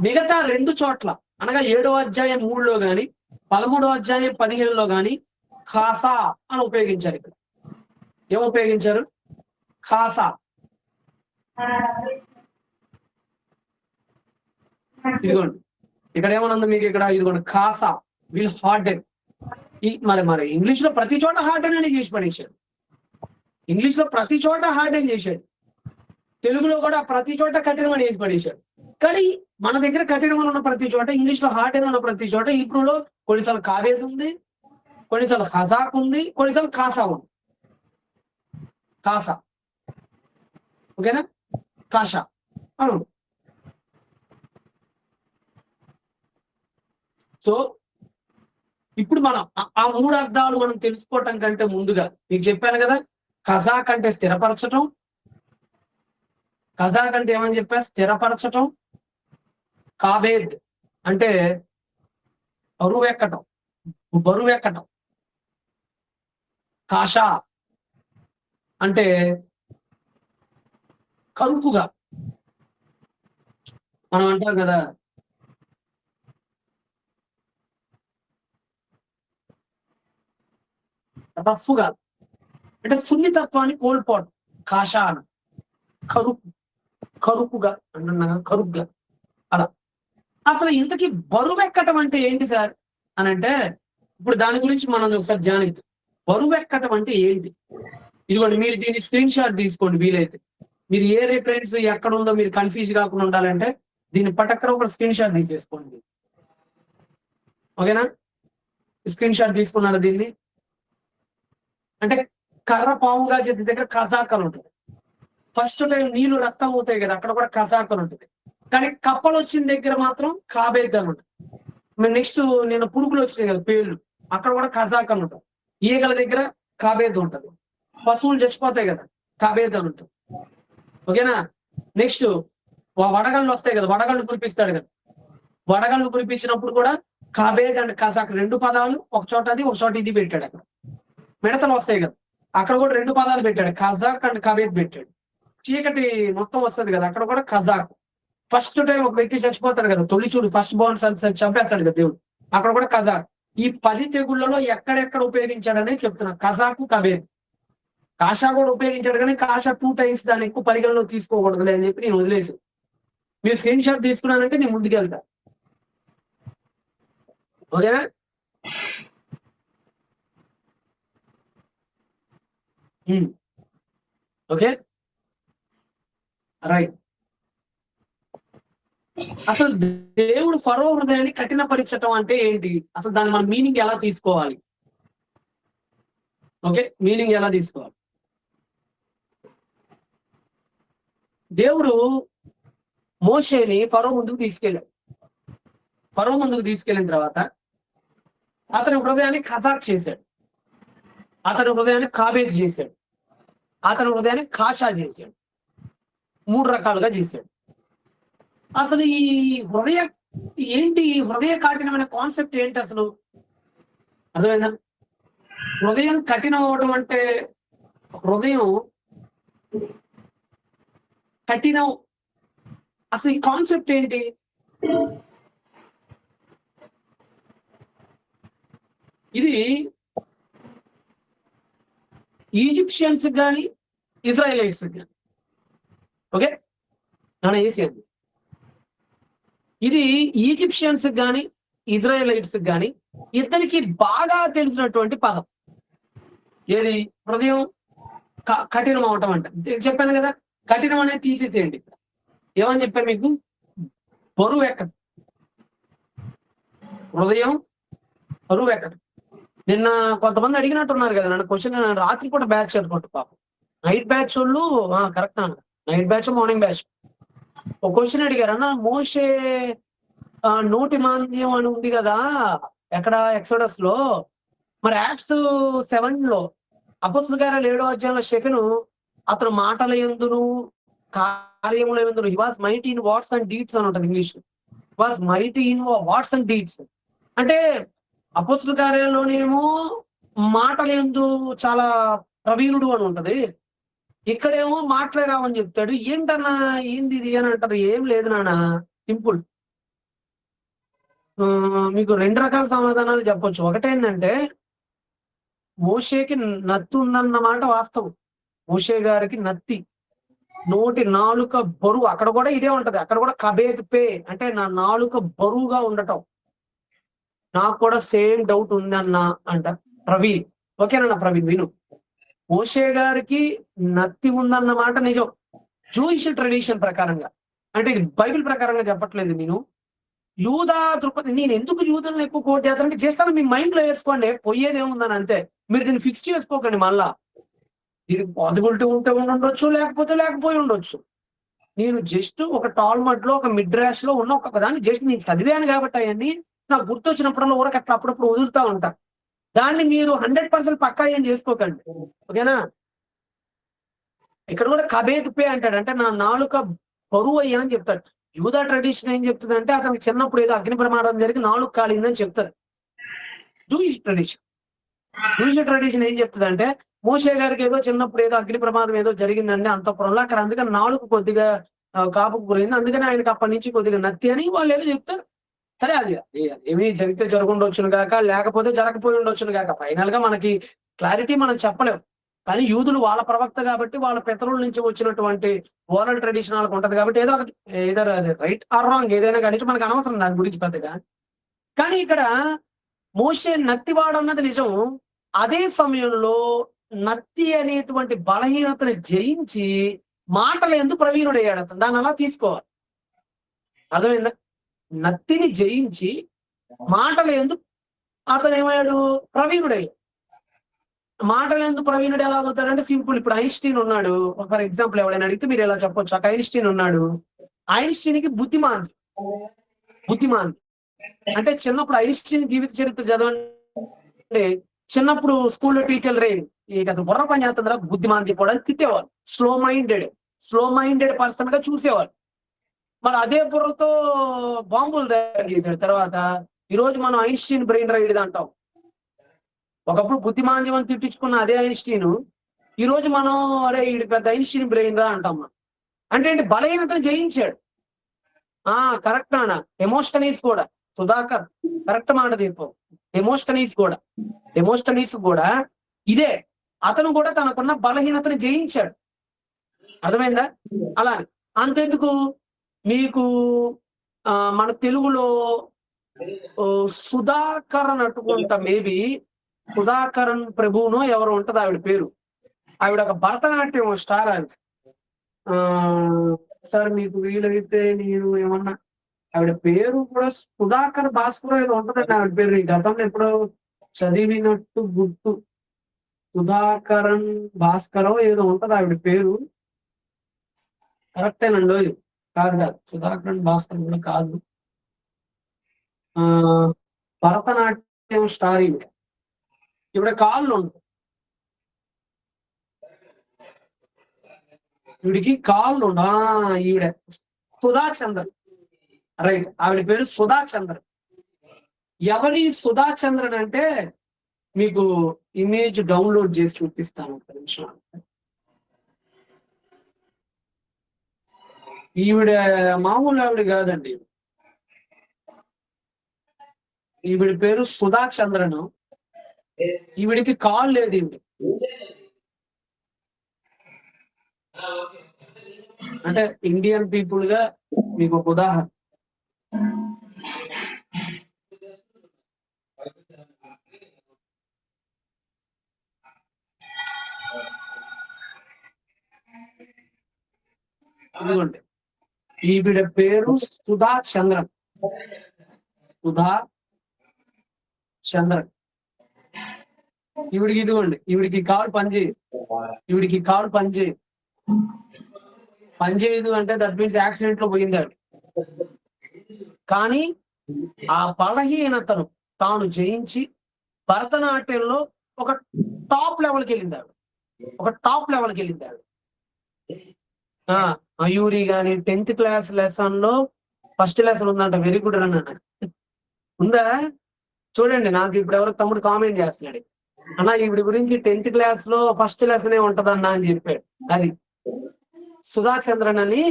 మిగతా 2 చోట్ల అనగా 7వ అధ్యాయం 3లో గాని 13వ అధ్యాయం 15లో గాని ఖాసా అని ఉపయోగించారు. ఇక్కడ ఏం ఉపయోగించారు? ఖాసా. ఇదిగోండి ఇక్కడ ఏమనుంది మీకు, ఇక్కడ ఇదిగోండి ఖాసా విల్ హార్డెన్. మరి ఇంగ్లీష్ లో ప్రతి చోట హార్డెన్ అని చేసి పడేశాడు. ఇంగ్లీష్ లో ప్రతి చోట హార్డెన్ చేశాడు, తెలుగులో కూడా ప్రతి చోట కఠినమని వేసి పడేశాడు. కానీ మన దగ్గర కఠినమని ఉన్న ప్రతి చోట, ఇంగ్లీష్ లో హార్డెన్ ఉన్న ప్రతి చోట, హీబ్రూలో కొన్నిసార్లు కాబేద్ ఉంది, కొన్నిసార్లు ఖజాక్ ఉంది, కొన్నిసార్లు ఖాసా ఉంది. ఖాసా, ఓకేనా? కాషా అవును. సో ఇప్పుడు మనం ఆ 3 అర్థాలు మనం తెలుసుకోవటం కంటే ముందుగా మీకు చెప్పాను కదా, ఖజాక్ అంటే స్థిరపరచటం. ఖజాక్ అంటే ఏమని చెప్పా? స్థిరపరచటం. కాబేద్ అంటే బరువెక్కటం, బరువెక్కటం. కాషా అంటే కరుకుగా. మనం అంటాం కదా, రఫ్గా అంటే సున్నితత్వాన్ని కోల్పోవడం. కాషా అని కరుకు, కరుకుగా అంటున్నా, కరుగ్గా అలా. అసలు ఇంతకీ బరువెక్కటం అంటే ఏంటి సార్ అని అంటే, ఇప్పుడు దాని గురించి మనం ఒకసారి ధ్యానిద్దాం. బరువెక్కటం అంటే ఏంటి? ఇదిగోండి, మీరు దీన్ని స్క్రీన్ షాట్ తీసుకోండి వీలైతే. మీరు ఏ రిఫరెన్స్ ఎక్కడ ఉందో మీరు కన్ఫ్యూజ్ కాకుండా ఉండాలంటే దీన్ని పటక్కన ఒక స్క్రీన్ షాట్ తీసేసుకోండి. ఓకేనా? స్క్రీన్ షాట్ తీసుకున్నారు దీన్ని. అంటే కర్ర పాముగా చేతి దగ్గర కథాకలు ఉంటుంది. ఫస్ట్ టైం నీళ్లు రక్తం అవుతాయి కదా, అక్కడ కూడా కథాకలు ఉంటుంది. కానీ కప్పలు వచ్చిన దగ్గర మాత్రం కాబేద్ అని ఉంటుంది. నెక్స్ట్ నేను పురుగులు వచ్చినాయి కదా పేర్లు, అక్కడ కూడా కజాక్ అని ఉంటుంది. ఈగల దగ్గర కాబేద్ ఉంటుంది. పశువులు చచ్చిపోతాయి కదా, కాబేద్ అని ఉంటుంది. ఓకేనా? నెక్స్ట్ వడగళ్ళు వస్తాయి కదా, వడగళ్ళు కురిపిస్తాడు కదా, వడగళ్ళు కురిపించినప్పుడు కూడా కాబేద్ అండ్ కజాక్ 2 పదాలు, ఒక చోట అది ఒక చోట ఇది పెట్టాడు. అక్కడ మిడతలు వస్తాయి కదా, అక్కడ కూడా 2 పదాలు పెట్టాడు, కజాక్ అండ్ కాబేద్ పెట్టాడు. చీకటి మొత్తం వస్తుంది కదా, అక్కడ కూడా కజాక్. ఫస్ట్ టైం ఒక వ్యక్తి చచ్చిపోతాడు కదా, తొలి చూడు ఫస్ట్ బోర్న్ సన్స్ చంపేస్తాడు కదా దేవుడు, అక్కడ కూడా కజాక్. ఈ 10 తెగుళ్లలో ఎక్కడెక్కడ ఉపయోగించాడని చెప్తున్నా. కజాకు, కాబేద్. కాషా కూడా ఉపయోగించాడు, కానీ కాషా 2 టైమ్స్ దాన్ని ఎక్కువ పరిగణలో తీసుకోకూడదు అని చెప్పి నేను వదిలేసి, మీరు స్క్రీన్ షాట్ తీసుకున్నానంటే నేను ముందుకెళ్తా. ఓకేనా? Okay right. అసలు దేవుడు ఫరో హృదయాన్ని కఠినపరచటం అంటే ఏంటి? అసలు దాన్ని మన మీనింగ్ ఎలా తీసుకోవాలి? ఓకే, మీనింగ్ ఎలా తీసుకోవాలి? దేవుడు మోషేని ఫరో ముందుకు తీసుకెళ్ళాడు. ఫరో ముందుకు తీసుకెళ్ళిన తర్వాత అతని హృదయాన్ని కజాక్ చేశాడు, అతని హృదయాన్ని కాబేద్ చేశాడు, అతని హృదయాన్ని కాషా చేశాడు. 3 రకాలుగా చేశాడు. అసలు ఈ హృదయ ఏంటి? హృదయ కఠినమైన కాన్సెప్ట్ ఏంటి అసలు? అర్థమైందా? హృదయం కఠినం అవడం అంటే, హృదయం కఠినం అసలు ఈ కాన్సెప్ట్ ఏంటి? ఇది ఈజిప్షియన్స్ కానీ ఇజ్రాయలైట్స్ కానీ, ఓకే నాన్న వేసేది. ఇది ఈజిప్షియన్స్ కానీ ఇజ్రాయలైట్స్ కానీ ఇద్దరికి బాగా తెలిసినటువంటి పదం. ఏది? హృదయం కఠినం అవటం అంటే. చెప్పాను కదా, కఠినం అనేది తీసేసేయండి. ఏమని చెప్పారు మీకు? బరువు ఎక్కడం. హృదయం బరువు ఎక్కడం. నిన్న కొంతమంది అడిగినట్టున్నారు కదా నన్ను క్వశ్చన్, రాత్రి పూట బ్యాచ్ అనుకుంటు పాపం. నైట్ బ్యాచ్ వాళ్ళు కరెక్ట్ అన్న, నైట్ బ్యాచ్ మార్నింగ్ బ్యాచ్ ఒక క్వశ్చన్ అడిగారు, అన్న మోషే నోటి మాంద్యం అని ఉంది కదా ఎక్కడ ఎక్సోడస్ లో, మరి యాక్ట్స్ 7 లో అపోస్తలుల కార్యాలు 7వ అధ్యాయంలో షెఫెను అతను మాటల యందును కార్యముల యందును he was mighty in words and deeds అని ఉంటుంది English. Was mighty in words and deeds అంటే అపోస్తలుల కార్యాల్లోనేమో మాటల యందు చాలా ప్రవీణుడు అని ఉంటది. ఇక్కడేమో మాటలే రావని చెప్తాడు. ఏంటన్నా ఏంది ఇది అని అంటారు. ఏం లేదు నాన్న, సింపుల్. మీకు 2 రకాల సమాధానాలు చెప్పొచ్చు. ఒకటేందంటే మోషేకి నత్తి ఉందన్న మాట వాస్తవం. మోషే గారికి నత్తి, నోటి నాలుక బరువు అక్కడ కూడా ఇదే ఉంటది. అక్కడ కూడా కబేత్ పే అంటే నా నాలుక బరువుగా ఉండటం. నాకు కూడా సేమ్ డౌట్ ఉందన్న అంట ప్రవీణ్. ఓకేనన్న ప్రవీణ్ విను. మోషే గారికి నత్తి ఉందన్న మాట నిజం. జూయిష్ ట్రెడిషన్ ప్రకారంగా. అంటే ఇది బైబిల్ ప్రకారంగా చెప్పట్లేదు నేను. యూదా దృక్పథం నేను ఎందుకు యూదులను ఎక్కువ కోట్ చేస్తానంటే చేస్తాను మీ మైండ్‌లో వేసుకోండి. పోయేదేముందని అంతే. మీరు దీన్ని ఫిక్స్ చేసుకోకండి మళ్ళా. దీనికి పాసిబిలిటీ ఉంటే ఉండుండొచ్చు, లేకపోతే లేకపోయి ఉండొచ్చు. నేను జస్ట్ ఒక టాల్మడ్‌లో, ఒక మిడ్రాష్‌లో ఉన్న ఒక దాన్ని జస్ట్ నేను చదివాను కాబట్టి అయన్నీ నాకు గుర్తొచ్చినప్పుడల్లా ఊరక అట్లా అప్పుడప్పుడు వదులుతా ఉంటా. దాన్ని మీరు 100% పక్కా ఏం చేసుకోకండి. ఓకేనా? ఇక్కడ కూడా కబేత్ పే అంటాడు. అంటే నా నాలుక బరువయ్యా అని చెప్తాడు. యూదా ట్రెడిషన్ ఏం చెప్తదంటే అతనికి చిన్నప్పుడు ఏదో అగ్ని ప్రమాదం జరిగి నాలుక కాలిందని చెప్తారు. Jewish tradition. జూయిష్ ట్రెడిషన్ ఏం చెప్తదంటే మోషే గారికి ఏదో చిన్నప్పుడు ఏదో అగ్ని ప్రమాదం ఏదో జరిగిందండి అంతఃపురంలో. అక్కడ అందుకని నాలుక కొద్దిగా కాపుకు గురైంది. అందుకని ఆయనకి అప్పటి నుంచి కొద్దిగా నత్తి అని వాళ్ళు ఏదో చెప్తారు. సరే అది ఏమి జరిగితే జరుగుండొచ్చును గాక, లేకపోతే జరగకపోయి ఉండొచ్చును గాక. ఫైనల్‌గా మనకి క్లారిటీ మనం చెప్పలేం. కానీ యూదులు వాళ్ళ ప్రవక్త కాబట్టి వాళ్ళ పితరుల నుంచి వచ్చినటువంటి ఓరల్ ట్రెడిషన్ వాళ్ళకుంటది కాబట్టి ఏదో ఒకటి ఎయిదర్ అది రైట్ ఆర్ రాంగ్ ఏదైనా గాని మనకు అనవసరం దాని గురించి పెద్దగా. కానీ ఇక్కడ మోషే నత్తివాడన్నది నిజం. అదే సమయంలో నత్తి అనేటువంటి బలహీనతని జయించి మాటలందు ప్రవీణుడయ్యాడు అతను. దాన్ని అలా తీసుకోవాలి. అర్థమైందా? నత్తిని జయించి మాటలందు అతనేమయ్యాడు ప్రవీణుడయ్యాడు. మాటలందు ప్రవీణుడు ఎలా అవుతాడంటే సింపుల్. ఇప్పుడు ఐన్‌స్టీన్ ఉన్నాడు. ఫర్ ఎగ్జాంపుల్ ఎవరైనా అడిగితే మీరు ఇలా చెప్పొచ్చు. ఐన్‌స్టీన్ ఉన్నాడు. ఐన్‌స్టీన్‌కి బుద్ధిమాంద్యం. బుద్ధిమాంద్యం. అంటే చిన్నప్పుడు ఐన్‌స్టీన్ జీవిత చరిత్ర చదవండి. చిన్నప్పుడు స్కూల్‌లో టీచర్లు రేయ్ నీకు అసలు బుర్ర పని చేస్తుందిరా బుద్ధిమాంద్యం కూడా అని తిట్టేవాళ్ళు. స్లో మైండెడ్ పర్సన్‌గా చూసేవాళ్ళు. మరి అదే బుర్రతో బాంబులు తయారు చేసాడు తర్వాత. ఈరోజు మనం ఐన్‌స్టీన్ బ్రెయిన్ రైడ్ అంటాం. ఒకప్పుడు బుద్ధిమాంద్యం అని తిట్టించుకున్న అదే ఐన్‌స్టీను ఈరోజు మనం అరే ఈడు పెద్ద ఐన్‌స్టీన్ బ్రెయిన్ రా అంటాం మనం. అంటే ఏంటి బలహీనతను జయించాడు. కరెక్ట్ నాన్న. డెమోస్టనీస్ కూడా. సుధాకర్ కరెక్ట్ మాట చెప్పావు. డెమోస్టనీస్ కూడా ఇదే. అతను కూడా తనకున్న బలహీనతను జయించాడు. అర్థమైందా? అలానే. అంతెందుకు మీకు మన తెలుగులో సుధాకరన్ అనుకుంటా మేబీ సుధాకరన్ ప్రభునో ఎవరో ఉంటది ఆవిడ పేరు. ఆవిడ ఒక భరతనాట్యం స్టార్ ఆవిడ. సార్ మీకు వీలైతే నేను ఏమన్నా ఆవిడ పేరు కూడా సుధాకర్ భాస్కర్ ఏదో ఉంటదండి ఆవిడ పేరు. ఈ గతంలో ఎప్పుడో చదివినట్టు గుర్తు. సుధాకరన్ భాస్కరో ఏదో ఉంటది ఆవిడ పేరు. కరెక్టేనండోయ్. కాదు. సుధాకరన్ భాస్కర్ కూడా కాదు. భరతనాట్యం స్టార్ ఈవిడ. ఈవిడ కాళ్ళు ఉండవు. ఈవిడికి కాళ్ళు ఉండవు. ఈవిడ సుధా చంద్రన్. రైట్. ఆవిడ పేరు సుధా చంద్రన్. ఎవరి సుధా చంద్రన్ అంటే మీకు ఇమేజ్ డౌన్లోడ్ చేసి చూపిస్తాను ఒక నిమిషం. ఈవిడ మామూలు ఆవిడ కాదండి. ఈవిడ పేరు సుధా చంద్రన్. ఈవిడికి కాల్ లేదు. ఈవిడ అంటే ఇండియన్ పీపుల్ గా మీకు ఒక ఉదాహరణ. ఇదిగోండి. ఈవిడ పేరు సుధా చంద్రన్. ఈవిడికి ఇదిగోండి. ఈవిడికి కాల్ పనిచేయదు. పని చేయదు అంటే దట్ మీన్స్ యాక్సిడెంట్ లో పోయిందాడు. కానీ ఆ బలహీనతను తాను జయించి భరతనాట్యంలో ఒక టాప్ లెవెల్‌కి వెళ్ళిందావిడ. ఒక టాప్ లెవెల్‌కి వెళ్ళిందావిడ. ఆ! మయూరి గాని 10థ్ క్లాస్ లెసన్‌లో ఫస్ట్ లెసన్ ఉందంట. వెరీ గుడ్ రన్ అన్నాడు. ఉందా? చూడండి నాకు ఇప్పుడు ఎవరో తమ్ముడు కామెంట్ చేస్తున్నాడు. అన్న ఈవిడ గురించి 10థ్ క్లాస్‌లో ఫస్ట్ లెసనే ఉంటదన్నా అని చెప్పాడు. అది. సుధా చంద్రన్ అని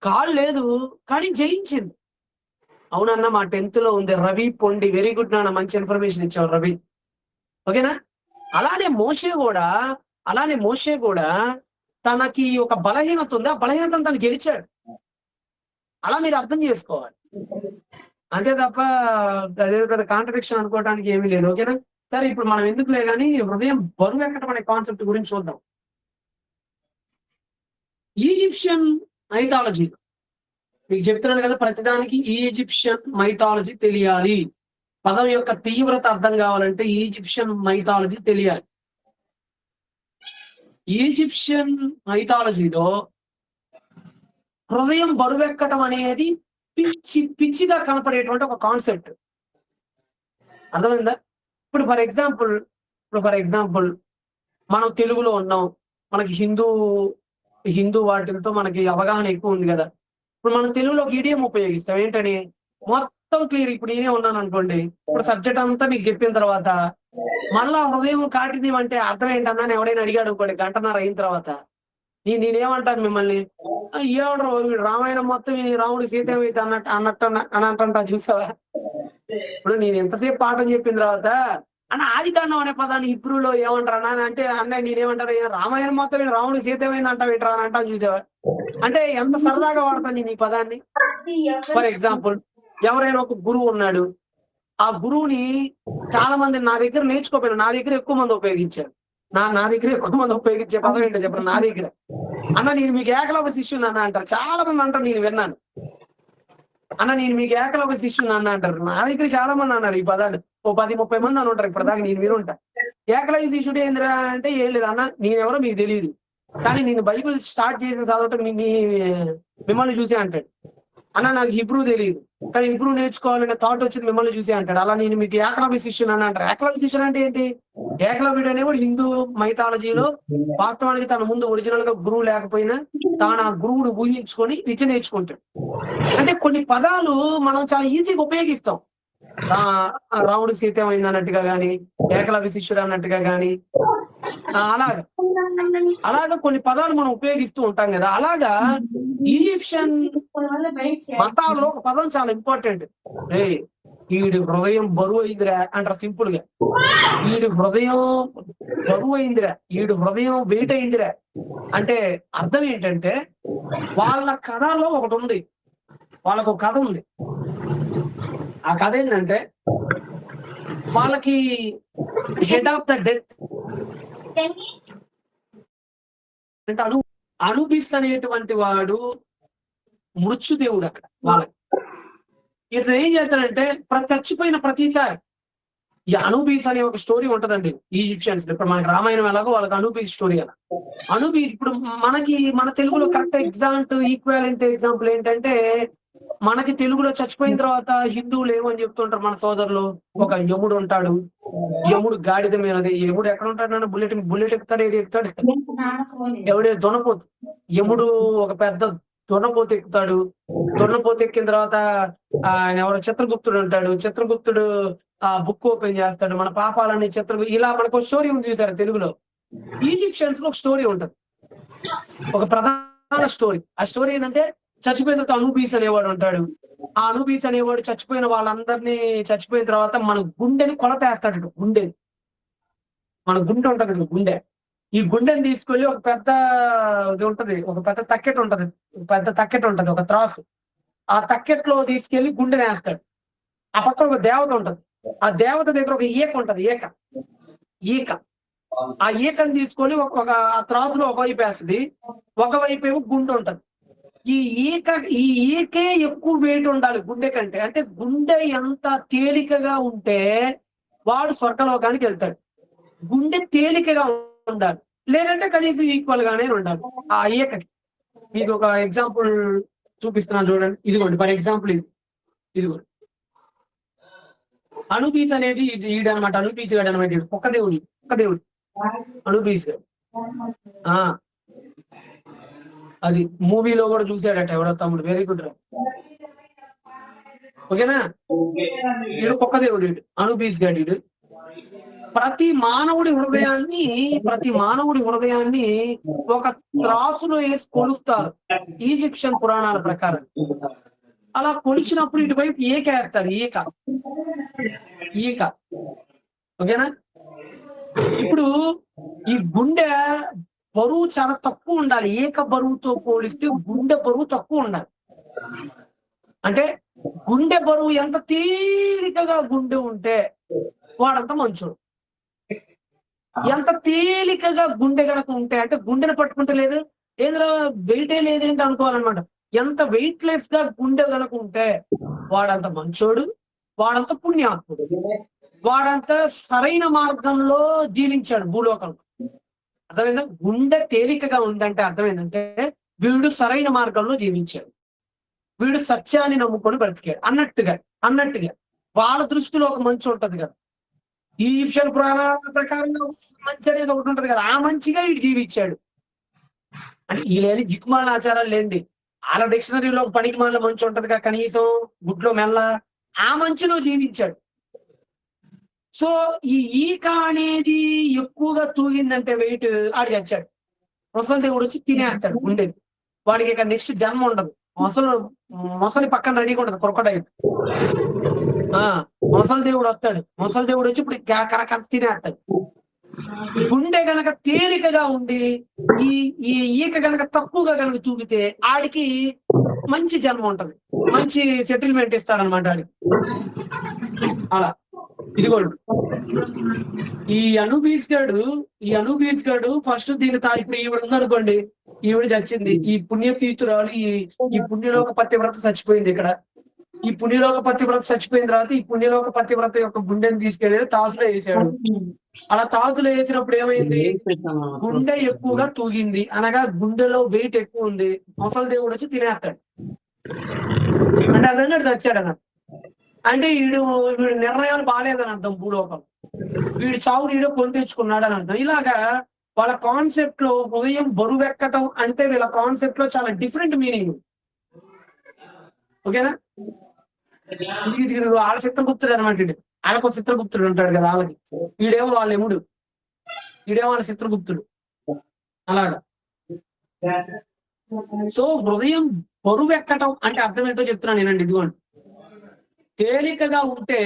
కాళ్ళు లేదు కానీ జయించింది. అవునన్న మా 10థ్‌లో ఉంది. రవి పొండి. వెరీ గుడ్ నాన్న మంచి ఇన్ఫర్మేషన్ ఇచ్చావు రవి. ఓకేనా? అలానే మోషే గూడా తనకి ఒక బలహీనత ఉంది. ఆ బలహీనతను తను గెలిచాడు. అలా మీరు అర్థం చేసుకోవాలి. అంతే తప్ప అదేదో పెద్ద కాంట్రడిక్షన్ అనుకోవడానికి ఏమీ లేదు. ఓకేనా? సరే ఇప్పుడు మనం ఎందుకులే గాని హృదయం బరువెక్కడం అనే కాన్సెప్ట్ గురించి చూద్దాం. ఈజిప్షియన్ మైథాలజీ మీకు చెప్తున్నాను కదా ప్రతిదానికి ఈజిప్షియన్ మైథాలజీ తెలియాలి. పదం యొక్క తీవ్రత అర్థం కావాలంటే ఈజిప్షియన్ మైథాలజీ తెలియాలి. ఈజిప్షియన్ మైథాలజీలో హృదయం బరువెక్కటం అనేది పిచ్చిగా కనపడేటువంటి ఒక కాన్సెప్ట్. అర్థమైందా? ఇప్పుడు ఫర్ ఎగ్జాంపుల్ మనం తెలుగులో ఉన్నాం. మనకి హిందూ వాటిలతో మనకి అవగాహన ఎక్కువ ఉంది కదా! ఇప్పుడు మనం తెలుగులో ఒక ఇడియం ఉపయోగిస్తాం. ఏంటని? మొత్తం క్లియర్ ఇప్పుడు నేనే ఉన్నాననుకోండి. ఇప్పుడు సబ్జెక్ట్ అంతా మీకు చెప్పిన తర్వాత మళ్ళా హృదయం కాఠిన్యం అర్థం ఏంటన్నా అని ఎవడైనా అడిగాడు అనుకోండి గంటన్నర అయిన తర్వాత. నేనేమంటాను మిమ్మల్ని, ఎవడ్రా వీడు రామాయణం మొత్తం విని రాముడు సీత ఏమైతే అన్నట్టు అని అంటుంటా చూసావా? ఇప్పుడు నేను ఎంతసేపు పాఠం చెప్పిన తర్వాత అన్న ఆదికాండం అనే పదాన్ని హిబ్రూలో ఏమంటారు అంటే అన్నయ్య నేనేమంటారు రామాయణం మొత్తం విని రాముడు సీత ఏమైంది అంటావు ఏంట్రా అని అంటాను చూసావా? అంటే ఎంత సరదాగా వాడతాను నేను ఈ పదాన్ని. ఫర్ ఎగ్జాంపుల్ ఎవరైనా ఒక గురువు ఉన్నాడు. ఆ గురువుని చాలా మంది నా దగ్గర నేర్చుకోపోయినా నా దగ్గర ఎక్కువ మంది ఉపయోగించారు. నా దగ్గర ఎక్కువ మంది ఉపయోగించే పదం ఏంటో చెప్పండి నా దగ్గర. అన్న నేను మీకు ఏకలవ్య శిష్యుని అన్న అంటారు. చాలా మంది అంటారు నేను విన్నాను. అన్న నేను మీకు ఏకలవ్య శిష్యుని అన్న అంటారు. నా దగ్గర చాలా మంది అన్నారు ఈ పదాలు. ఓ 10-30 మంది అని ఉంటారు ఇప్పటిదాకా నేను వినుంటా. ఏకలవ్య శిష్యుడు ఏందిరా అంటే ఏం లేదు అన్న నేనెవరో మీకు తెలియదు. కానీ నేను బైబిల్ స్టార్ట్ చేసిన చదవటం మిమ్మల్ని చూసే అంటాడు. అన్న నాకు హిబ్రూ తెలియదు. కానీ హిబ్రూ నేర్చుకోవాలనే థాట్ వచ్చింది మిమ్మల్ని చూసే అంటాడు. అలా నేను మీకు ఏకలవ్య శిష్యుని అని అంటారు. ఏకలవ్య శిష్యుడు అంటే ఏంటి? ఏకలవ్యుడు అనేవాడు హిందూ మైథాలజీలో వాస్తవానికి తన ముందు ఒరిజినల్ గా గురువు లేకపోయినా తాను ఆ గురువును ఊహించుకొని విద్య నేర్చుకుంటాడు. అంటే కొన్ని పదాలు మనం చాలా ఈజీగా ఉపయోగిస్తాం. రాముడు సీత ఏమైంది అన్నట్టుగా గాని, ఏకలవ్య శిష్యుడు అన్నట్టుగా గాని అలాగా కొన్ని పదాలు మనం ఉపయోగిస్తూ ఉంటాం కదా. అలాగా ఈజిప్షియన్ మతాల్లో ఒక పదం చాలా ఇంపార్టెంట్. ఈడి హృదయం బరువు అయిందిరా అంటారు సింపుల్ గా. ఈడి హృదయం బరువు అయిందిరా, ఈడు హృదయం వెయిట్ అయిందిరా అంటే అర్థం ఏంటంటే వాళ్ళ కథలో ఒకటి ఉంది. వాళ్ళకు ఒక కథ ఉంది. ఆ కథ ఏంటంటే వాళ్ళకి హెడ్ ఆఫ్ ద డెత్ అంటే అనుబిస్ అనేటువంటి వాడు మృత్యుదేవుడు అక్కడ వాళ్ళకి. ఇతను ఏం చేస్తాడంటే చచ్చిపోయిన ప్రతిసారి ఈ అనూబీస్ అనే ఒక స్టోరీ ఉంటదండి ఈజిప్షియన్స్. ఇప్పుడు మనకి రామాయణం ఎలాగో వాళ్ళకి అనూబీస్ స్టోరీ అలా. అనూబీస్ ఇప్పుడు మన తెలుగులో కరెక్ట్ ఈక్వాలెంట్ ఎగ్జాంపుల్ ఏంటంటే మనకి తెలుగులో చచ్చిపోయిన తర్వాత హిందువులు ఏమని చెప్తుంటారు మన సోదరులు, ఒక యముడు ఉంటాడు. యముడు గాడిద మీదది. యముడు ఎక్కడ ఉంటాడు? బుల్లెట్ ఎక్కుతాడు. ఏది ఎక్కుతాడు? ఎవడే దొనపోతు. యముడు ఒక పెద్ద దొన్నపోతు ఎక్కుతాడు. దొన్నపోతు ఎక్కిన తర్వాత ఆయన ఎవరో చిత్రగుప్తుడు ఉంటాడు. చిత్రగుప్తుడు ఆ బుక్ ఓపెన్ చేస్తాడు. మన పాపాలన్నీ ఇలా మనకు ఒక స్టోరీ ఉంది చూసారు తెలుగులో. ఈజిప్షియన్స్ లో ఒక స్టోరీ ఉంటది, ఒక ప్రధాన స్టోరీ. ఆ స్టోరీ ఏంటంటే చచ్చిపోయిన తర్వాత అనూబీస్ అనేవాడు ఉంటాడు. ఆ అనూబీస్ అనేవాడు చచ్చిపోయిన వాళ్ళందరినీ చచ్చిపోయిన తర్వాత మన గుండెని కొలతేస్తాడు. మన గుండె ఉంటది, గుండె. ఈ గుండెని తీసుకెళ్లి ఒక పెద్ద ఇది ఉంటది, ఒక పెద్ద తక్కెట ఉంటది, ఒక త్రాసు. ఆ తక్కెట్లో తీసుకెళ్లి గుండెని వేస్తాడు. ఆ పక్కన ఒక దేవత ఉంటది. ఆ దేవత దగ్గర ఒక ఈక ఉంటది. ఈక ఆ ఈకని తీసుకొని ఒక ఆ త్రాసులో ఒకవైపు వేస్తుంది, ఒకవైపు ఏమో గుండె ఉంటది. ఈ ఈకే ఎక్కువ వెయిట్ ఉండాలి గుండె కంటే. అంటే గుండె ఎంత తేలికగా ఉంటే వాడు స్వర్గలోకానికి వెళ్తాడు. గుండె తేలికగా ఉండాలి, లేదంటే కనీసం ఈక్వల్ గానే ఉండాలి ఆ ఈకకి. మీకు ఒక ఎగ్జాంపుల్ చూపిస్తున్నాను చూడండి. ఇదిగోండి ఫర్ ఎగ్జాంపుల్ ఇదిగోండి అనూపీస్ అనేది ఈడనమాట. అనూపీస్ గాడు అనమాట. ఒక్క దేవుడు అనూపీస్ గాడు. అది మూవీలో కూడా చూసాడట ఎవడో తమ్ముడు. వెరీ గుడ్ రా. ఓకేనా? వీడు ఒక్క దేవుడు అనూపీస్ గాడు. ప్రతి మానవుడి హృదయాన్ని ఒక త్రాసులో వేసి కొలుస్తారు ఈజిప్షియన్ పురాణాల ప్రకారం. అలా కొలిచినప్పుడు ఇటువైపు ఏకేస్తారు. ఈక. ఓకేనా? ఇప్పుడు ఈ గుండె బరువు చాలా తక్కువ ఉండాలి. ఏక బరువుతో పోలిస్తే గుండె బరువు తక్కువ ఉండాలి. అంటే గుండె బరువు ఎంత తేలికగా గుండె ఉంటే వాడంత మంచోడు. ఎంత తేలికగా గుండె గనక ఉంటే, అంటే గుండెను పట్టుకుంటే లేదు ఏదో వెయిటే లేదేంటి అనుకోవాలన్నమాట. ఎంత వెయిట్ లెస్ గా గుండె గనక ఉంటే వాడంత మంచోడు, వాడంత పుణ్యాత్ముడు, వాడంత సరైన మార్గంలో జీవించాడు భూలోకంలో. అర్థమైందా? గుండె తేలికగా ఉందంటే అర్థం ఏంటంటే వీడు సరైన మార్గంలో జీవించాడు, వీడు సత్యాన్ని నమ్ముకొని బ్రతికాడు అన్నట్టుగా వాళ్ళ దృష్టిలో ఒక మంచి ఉంటది కదా. ఈ ఈజిప్షియన్ పురాణాల ప్రకారంగా మంచి అనేది ఒకటి ఉంటది కదా. ఆ మంచిగా వీడు జీవించాడు. అంటే ఈ లేని దిక్కుమాల ఆచారాలు లేండి. వాళ్ళ డిక్షనరీలో పనికి మాల మంచి ఉంటదిగా, కనీసం గుడ్లో మెల్ల ఆ మంచిలో జీవించాడు. సో ఈ ఈక అనేది ఎక్కువగా తూగిందంటే వెయిట్ ఆడు చచ్చాడు. ముసలి దేవుడు వచ్చి తినేస్తాడు ఉండేది. వాడికి ఇక నెక్స్ట్ జన్మ ఉండదు. మొసలి పక్కన రెడీగా ఉంటది క్రొకడైల్. ముసలి దేవుడు వస్తాడు. ముసలి దేవుడు వచ్చి ఇప్పుడు తినేస్తాడు. గుండె గనక తేలికగా ఉండి ఈ ఈక గనక తక్కువగా గనక తూగితే ఆడికి మంచి జన్మ ఉంటది, మంచి సెటిల్మెంట్ ఇస్తాడనమాట ఆడికి. అలా ఇదిగోడు ఈ అనూబీస్ గాడు ఫస్ట్ దీని ఇప్పుడు ఈవిడ ఉందనుకోండి, ఈవిడ చచ్చింది. ఈ పుణ్యతీర్థురాలు ఈ పుణ్యలోక పతివ్రత చచ్చిపోయింది. ఇక్కడ ఈ పుణ్యలోక పతివ్రత చచ్చిపోయిన తర్వాత ఈ పుణ్యలోక పతివ్రత యొక్క గుండెని తీసుకెళ్ళి తాసులో వేసాడు. అలా తాసులో వేసినప్పుడు ఏమైంది? గుండె ఎక్కువగా తూగింది, అనగా గుండెలో వెయిట్ ఎక్కువ ఉంది. ముసలి దేవుడు వచ్చి తినేస్తాడు. అంటే అర్థంగా చచ్చాడు అన్నట్టు. అంటే వీడు నిర్ణయాలు బాగాలేదని అర్థం. భూలోకం వీడి చావుని వీడు కొని తెచ్చుకున్నాడు అని అర్థం. ఇలాగా వాళ్ళ కాన్సెప్ట్ లో హృదయం బరువెక్కటం అంటే వీళ్ళ కాన్సెప్ట్ లో చాలా డిఫరెంట్ మీనింగ్. ఓకేనా? వాళ్ళ చిత్రగుప్తుడు అనమాట. వాళ్ళకు చిత్రగుప్తుడు ఉంటాడు కదా వాళ్ళకి. వీడేమో వాళ్ళ ఎముడు, వీడేమో వాళ్ళ చిత్రగుప్తుడు. అలాగా. సో హృదయం బరువెక్కటం అంటే అర్థం ఏంటో చెప్తున్నాను నేనండి. ఇదిగోండి, తేలికగా ఉంటే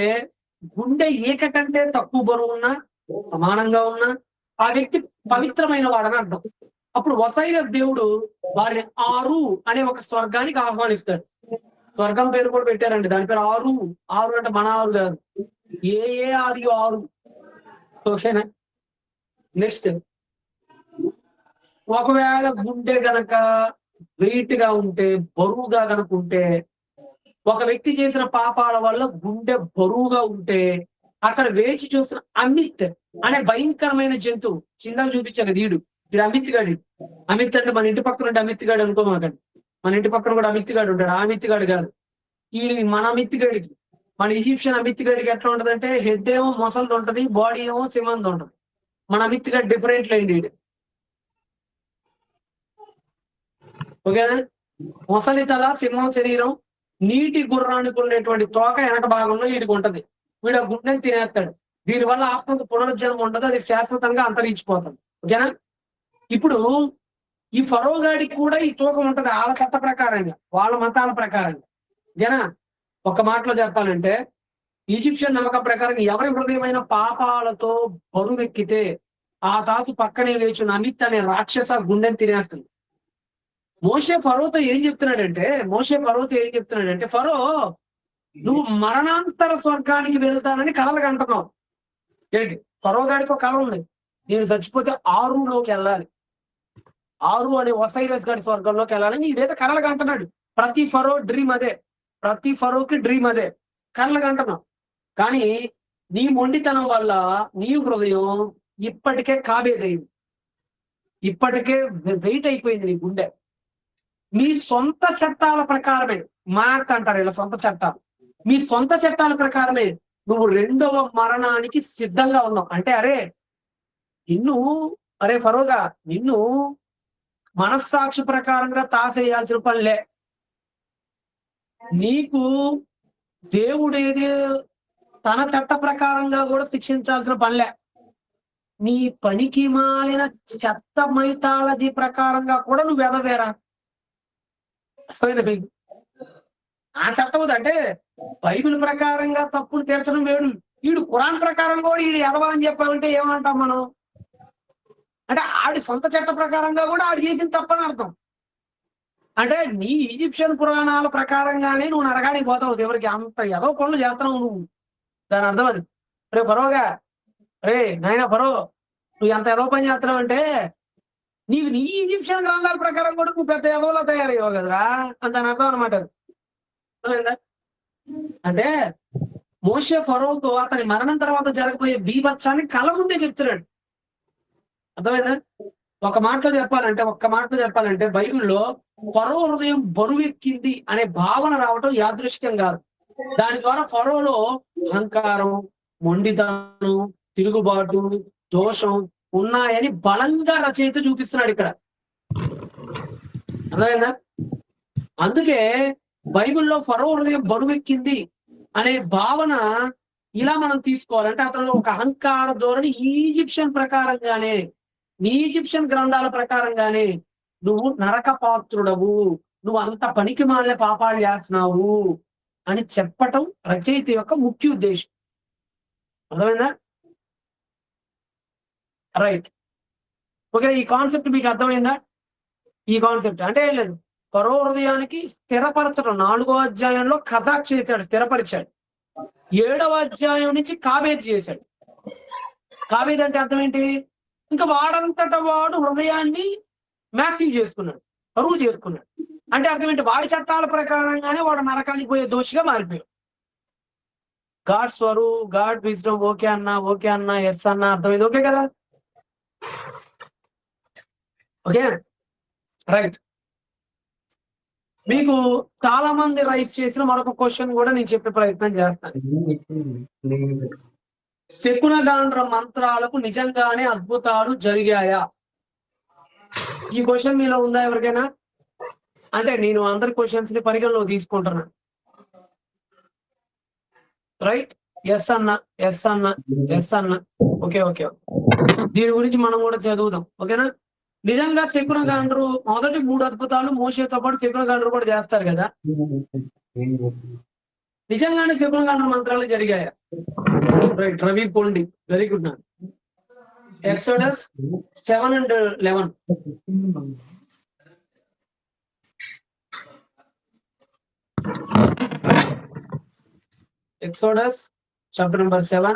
గుండె ఏకటంటే తక్కువ బరువు ఉన్నా సమానంగా ఉన్నా ఆ వ్యక్తి పవిత్రమైన వాడని అర్థం. అప్పుడు వసైరస్ దేవుడు వారిని ఆరు అనే ఒక స్వర్గానికి ఆహ్వానిస్తాడు. స్వర్గం పేరు కూడా పెట్టారండి, దాని పేరు ఆరు. అంటే మన ఆరు కాదు, ఆరు. ఓకేనా? నెక్స్ట్, ఒకవేళ గుండె గనక వెయిట్ గా ఉంటే, బరువుగా గనక ఉంటే, ఒక వ్యక్తి చేసిన పాపాల వల్ల గుండె బరువుగా ఉంటే అక్కడ వేచి చూసిన అమిత్ అనే భయంకరమైన జంతువు, చిందాలు చూపించాను వీడు అమిత్ గాడి. అమిత్ అంటే మన ఇంటి పక్కన ఉంటే అమిత్ గాడు అనుకోమాకండి. మన ఇంటి పక్కన కూడా అమిత్ గాడు ఉంటాడు. ఆ అమిత్ గాడు కాదు, ఈ మన అమిత్ గాడికి, మన ఈజిప్షియన్ అమిత్ గాడికి ఎట్లా ఉంటదంటే హెడ్ ఏమో మొసలిది ఉంటది, బాడీ ఏమో సింహంది ఉంటది. మన అమిత్ గాడు డిఫరెంట్ లేండి. ఓకేనా? మొసలి తల, సింహం శరీరం, నీటి గుర్రానికి ఉండేటువంటి తోక వెనక భాగంలో వీడికి ఉంటది. వీడు ఆ గుండెని తినేస్తాడు. దీనివల్ల ఆత్మకు పునరుజ్జన్మ ఉండదు, అది శాశ్వతంగా అంతరించిపోతుంది. ఓకేనా? ఇప్పుడు ఈ ఫరో గాడికి కూడా ఈ తూకం ఉంటది వాళ్ళ చట్ట ప్రకారంగా, వాళ్ళ మతాల ప్రకారంగా. ఓకేనా? ఒక మాటలో చెప్పాలంటే ఈజిప్షియన్ నమ్మకం ప్రకారం ఎవరి హృదయమైన పాపాలతో బరువెక్కితే ఆ తాతు పక్కనే లేచున్న అమిత్ అనే రాక్షస గుండెని తినేస్తుంది. మోషే ఫరోతో ఏం చెప్తున్నాడంటే ఫరో, నువ్వు మరణాంతర స్వర్గానికి వెళ్తానని కలలు అంటున్నావు. ఏంటి? ఫరో గాడికి ఒక కళ ఉంది, నేను చచ్చిపోతే ఆరులోకి వెళ్ళాలి, ఆరు అనే ఒసైరస్ గాడి స్వర్గంలోకి వెళ్ళాలని ఇదేదో కళలు అంటున్నాడు. ప్రతి ఫరో డ్రీమ్ అదే, ప్రతి ఫరోకి డ్రీమ్ అదే, కళలు అంటున్నావు. కానీ నీ మొండితనం వల్ల నీ హృదయం ఇప్పటికే కాబేదైంది, ఇప్పటికే వెయిట్ అయిపోయింది నీ గుండె. మీ సొంత చట్టాల ప్రకారమే, మార్క్ అంటారు ఇలా సొంత చట్టాలు, మీ సొంత చట్టాల ప్రకారమే నువ్వు రెండవ మరణానికి సిద్ధంగా ఉన్నావు. అంటే నిన్ను ఫరోగా నిన్ను మనస్సాక్షి ప్రకారంగా తాసేయాల్సిన పనిలే. నీకు దేవుడేది తన చట్ట ప్రకారంగా కూడా శిక్షించాల్సిన పనిలే. నీ పనికి మాలిన చెత్త మైథాలజీ ప్రకారంగా కూడా నువ్వు ఎదవేరా. ఆ చట్టం అంటే బైబిల్ ప్రకారంగా తప్పులు తీర్చడం వేడు. వీడు ఖురాన్ ప్రకారం కూడా వీడు ఎదవా అని చెప్పాలంటే ఏమంటాం మనం? అంటే ఆడి సొంత చట్ట ప్రకారంగా కూడా ఆడు చేసిన తప్పని అర్థం. అంటే నీ ఈజిప్షియన్ పురాణాల ప్రకారంగానే నువ్వు నరకానికి పోతావు. ఎవరికి అంత ఏదో పనులు చేస్తున్నావు నువ్వు. దాని అర్థం అది. ఫరోగా నాయన ఫరో, నువ్వు ఎంత ఏదో పని చేస్తున్నావు అంటే నీకు నీ ఈజిప్షియన్ గ్రంథాల ప్రకారం కూడా నువ్వు పెద్ద ఎదవలా తయారయ్యావు కదరా అని దాని అర్థం అనమాట. అంటే మోషే ఫరోతో అతని మరణం తర్వాత జరగబోయే బీభత్సాన్ని కళ్ళ ముందే చెప్తున్నాడు. అర్థమైందా? ఒక్క మాటలో చెప్పాలంటే బైబిల్లో ఫరో హృదయం బరువెక్కింది అనే భావన రావటం యాదృశ్చికం కాదు. దాని ద్వారా ఫరోలో అహంకారం, మొండితనం, తిరుగుబాటు, దోషం ఉన్నాయని బలంగా రచయిత చూపిస్తున్నాడు ఇక్కడ. అర్థమైందా? అందుకే బైబిల్లో ఫరో హృదయం బరువెక్కింది అనే భావన ఇలా మనం తీసుకోవాలంటే అతను ఒక అహంకార ధోరణి ఈజిప్షియన్ ప్రకారంగానే, నీ ఈజిప్షియన్ గ్రంథాల ప్రకారంగానే నువ్వు నరక పాత్రుడవు, నువ్వు అంత పనికి మాలిన పాపాలు చేస్తున్నావు అని చెప్పటం రచయిత యొక్క ముఖ్య ఉద్దేశం. అర్థమైందా? రైట్. ఓకే, ఈ కాన్సెప్ట్ మీకు అర్థమైందా? ఈ కాన్సెప్ట్ అంటే ఏం లేదు, ఫరో హృదయానికి స్థిరపరచడం 4వ అధ్యాయంలో ఖజాక్ చేశాడు, స్థిరపరిచాడు. 7వ అధ్యాయం నుంచి కాబేద్ చేశాడు. కాబేద్ అంటే అర్థం ఏంటి? ఇంకా వాడంతట వాడు హృదయాన్ని మ్యాసివ్ చేసుకున్నాడు, బరువు చేసుకున్నాడు. అంటే అర్థం ఏంటి? వాడి చట్టాల ప్రకారంగానే వాడు నరకానికి పోయే దోషిగా మారిపోయాడు. గాడ్ స్వరు, గాడ్ విజ్డమ్ ఓకే అన్నా ఎస్ అన్నా అర్థమైంది. ఓకే కదా? Okay, right. మీకు చాలా మంది రైస్ చేసిన మరొక క్వశ్చన్ కూడా నేను చెప్పే ప్రయత్నం చేస్తాను. శకునగాండ్ర మంత్రాలకు నిజంగానే అద్భుతాలు జరిగాయా? ఈ క్వశ్చన్ మీలో ఉందా ఎవరికైనా? అంటే నేను అందరి క్వశ్చన్స్ ని పరిగణలో తీసుకుంటున్నాను. రైట్, ఎస్ అన్న. ఓకే, దీని గురించి మనం కూడా చదువుదాం. ఓకేనా? నిజంగా శకునగాండ్రు మొదటి 3 అద్భుతాలు మోషేతో పాటు శకునగాండ్రు కూడా చేస్తారు కదా. నిజంగానే శకునగాండ్ర మంత్రాలు జరిగాయా? రైట్, రవి పోండి, వెరీ గుడ్. నా exodus 7 and 11. Exodus chapter number 7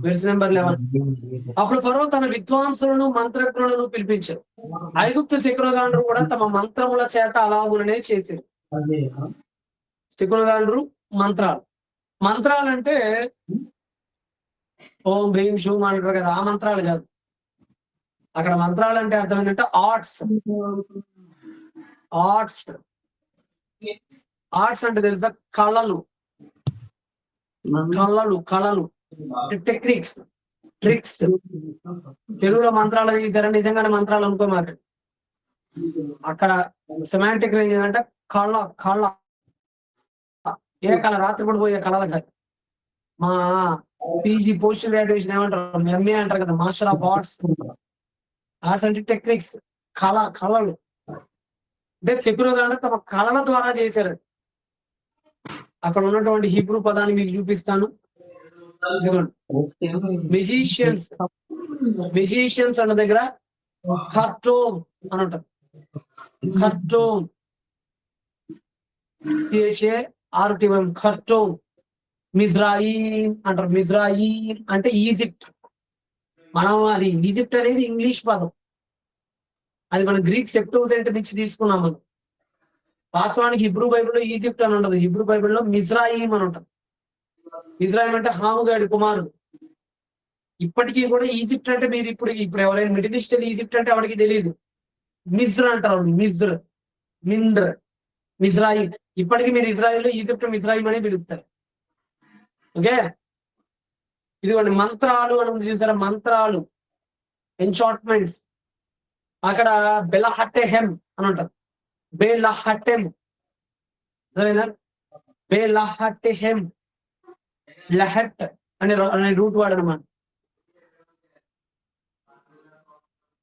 verse number 11. అప్పుడు ఫరో తన విద్వాంసులను మంత్రజ్ఞులను పిలిపించారు. ఐగుప్తు శకునగాండ్రు కూడా తమ మంత్రముల చేత అలాగునే చేశారు. శకునగాండ్రు మంత్రాలు అంటే ఓం భీం షూమ్ అంటారు కదా, ఆ మంత్రాలు కాదు. అక్కడ మంత్రాలు అంటే అర్థం ఏంటంటే ఆర్ట్స్ అంటే తెలుసా? కళలు, టెక్నిక్స్, ట్రిక్స్. తెలుగులో మంత్రాలు తీసారని నిజంగానే మంత్రాలు అనుకో మాట. అక్కడ సెమాంటిక్ రేంజ్ ఏంటంటే కళ. ఏ కళ? రాత్రిపూట పోయే కళలు కాదు. మా పీజీ పోస్ట్ గ్రాడ్యుయేషన్ ఏమంటారు, ఎంఏ అంటారు కదా, మాస్టర్ ఆఫ్ ఆర్ట్స్ అంటే టెక్నిక్స్, కళలు. అంటే శకునగాండ్రు తమ కళల ద్వారా చేశారు. అక్కడ ఉన్నటువంటి హీబ్రూ పదాన్ని మీకు చూపిస్తాను. మెజిషియన్స్ అన్న దగ్గర ఖర్టోమ్ అని అంటారు. ఖర్టోమ్ ఖర్టోమ్. మిజ్రాయిమ్ అంటారు. మిజ్రాయిమ్ అంటే ఈజిప్ట్. మనం అది ఈజిప్ట్ అనేది ఇంగ్లీష్ పదం, అది మన గ్రీక్ సెప్టోజెంట్ నుంచి తీసుకున్నాం మనం. వాస్తవానికి హిబ్రూ బైబిల్లో ఈజిప్ట్ అని ఉండదు, హిబ్రూ బైబిల్లో మిజ్రాయిమ్ అని ఉంటుంది. మిజ్రాయిమ్ అంటే హాముగాడి కుమారుడు. ఇప్పటికీ కూడా ఈజిప్ట్ అంటే మీరు ఇప్పుడు ఎవరైనా మిడిల్ ఈస్టర్న్ ఈజిప్ట్ అంటే వాడికి తెలియదు. మిజ్ర్ అంటారు, మిజ్ర్. మిండ్ర్, మిజ్రాయిల్. ఇప్పటికీ మీరు ఇజ్రాయిల్, ఈజిప్ట్ మిజ్రాయిల్ అని పిలుస్తారు. ఓకే, ఇదిగోండి మంత్రాలు అని ఉంది చూసారా, మంత్రాలు, ఎన్చాంట్మెంట్స్. అక్కడ బెలహట్టెహెమ్ అని ఉంటుంది, బెలహట్టెమ్, బెలహట్టెహెమ్, లహట్ అనే రూట్ వాడు అనమాట.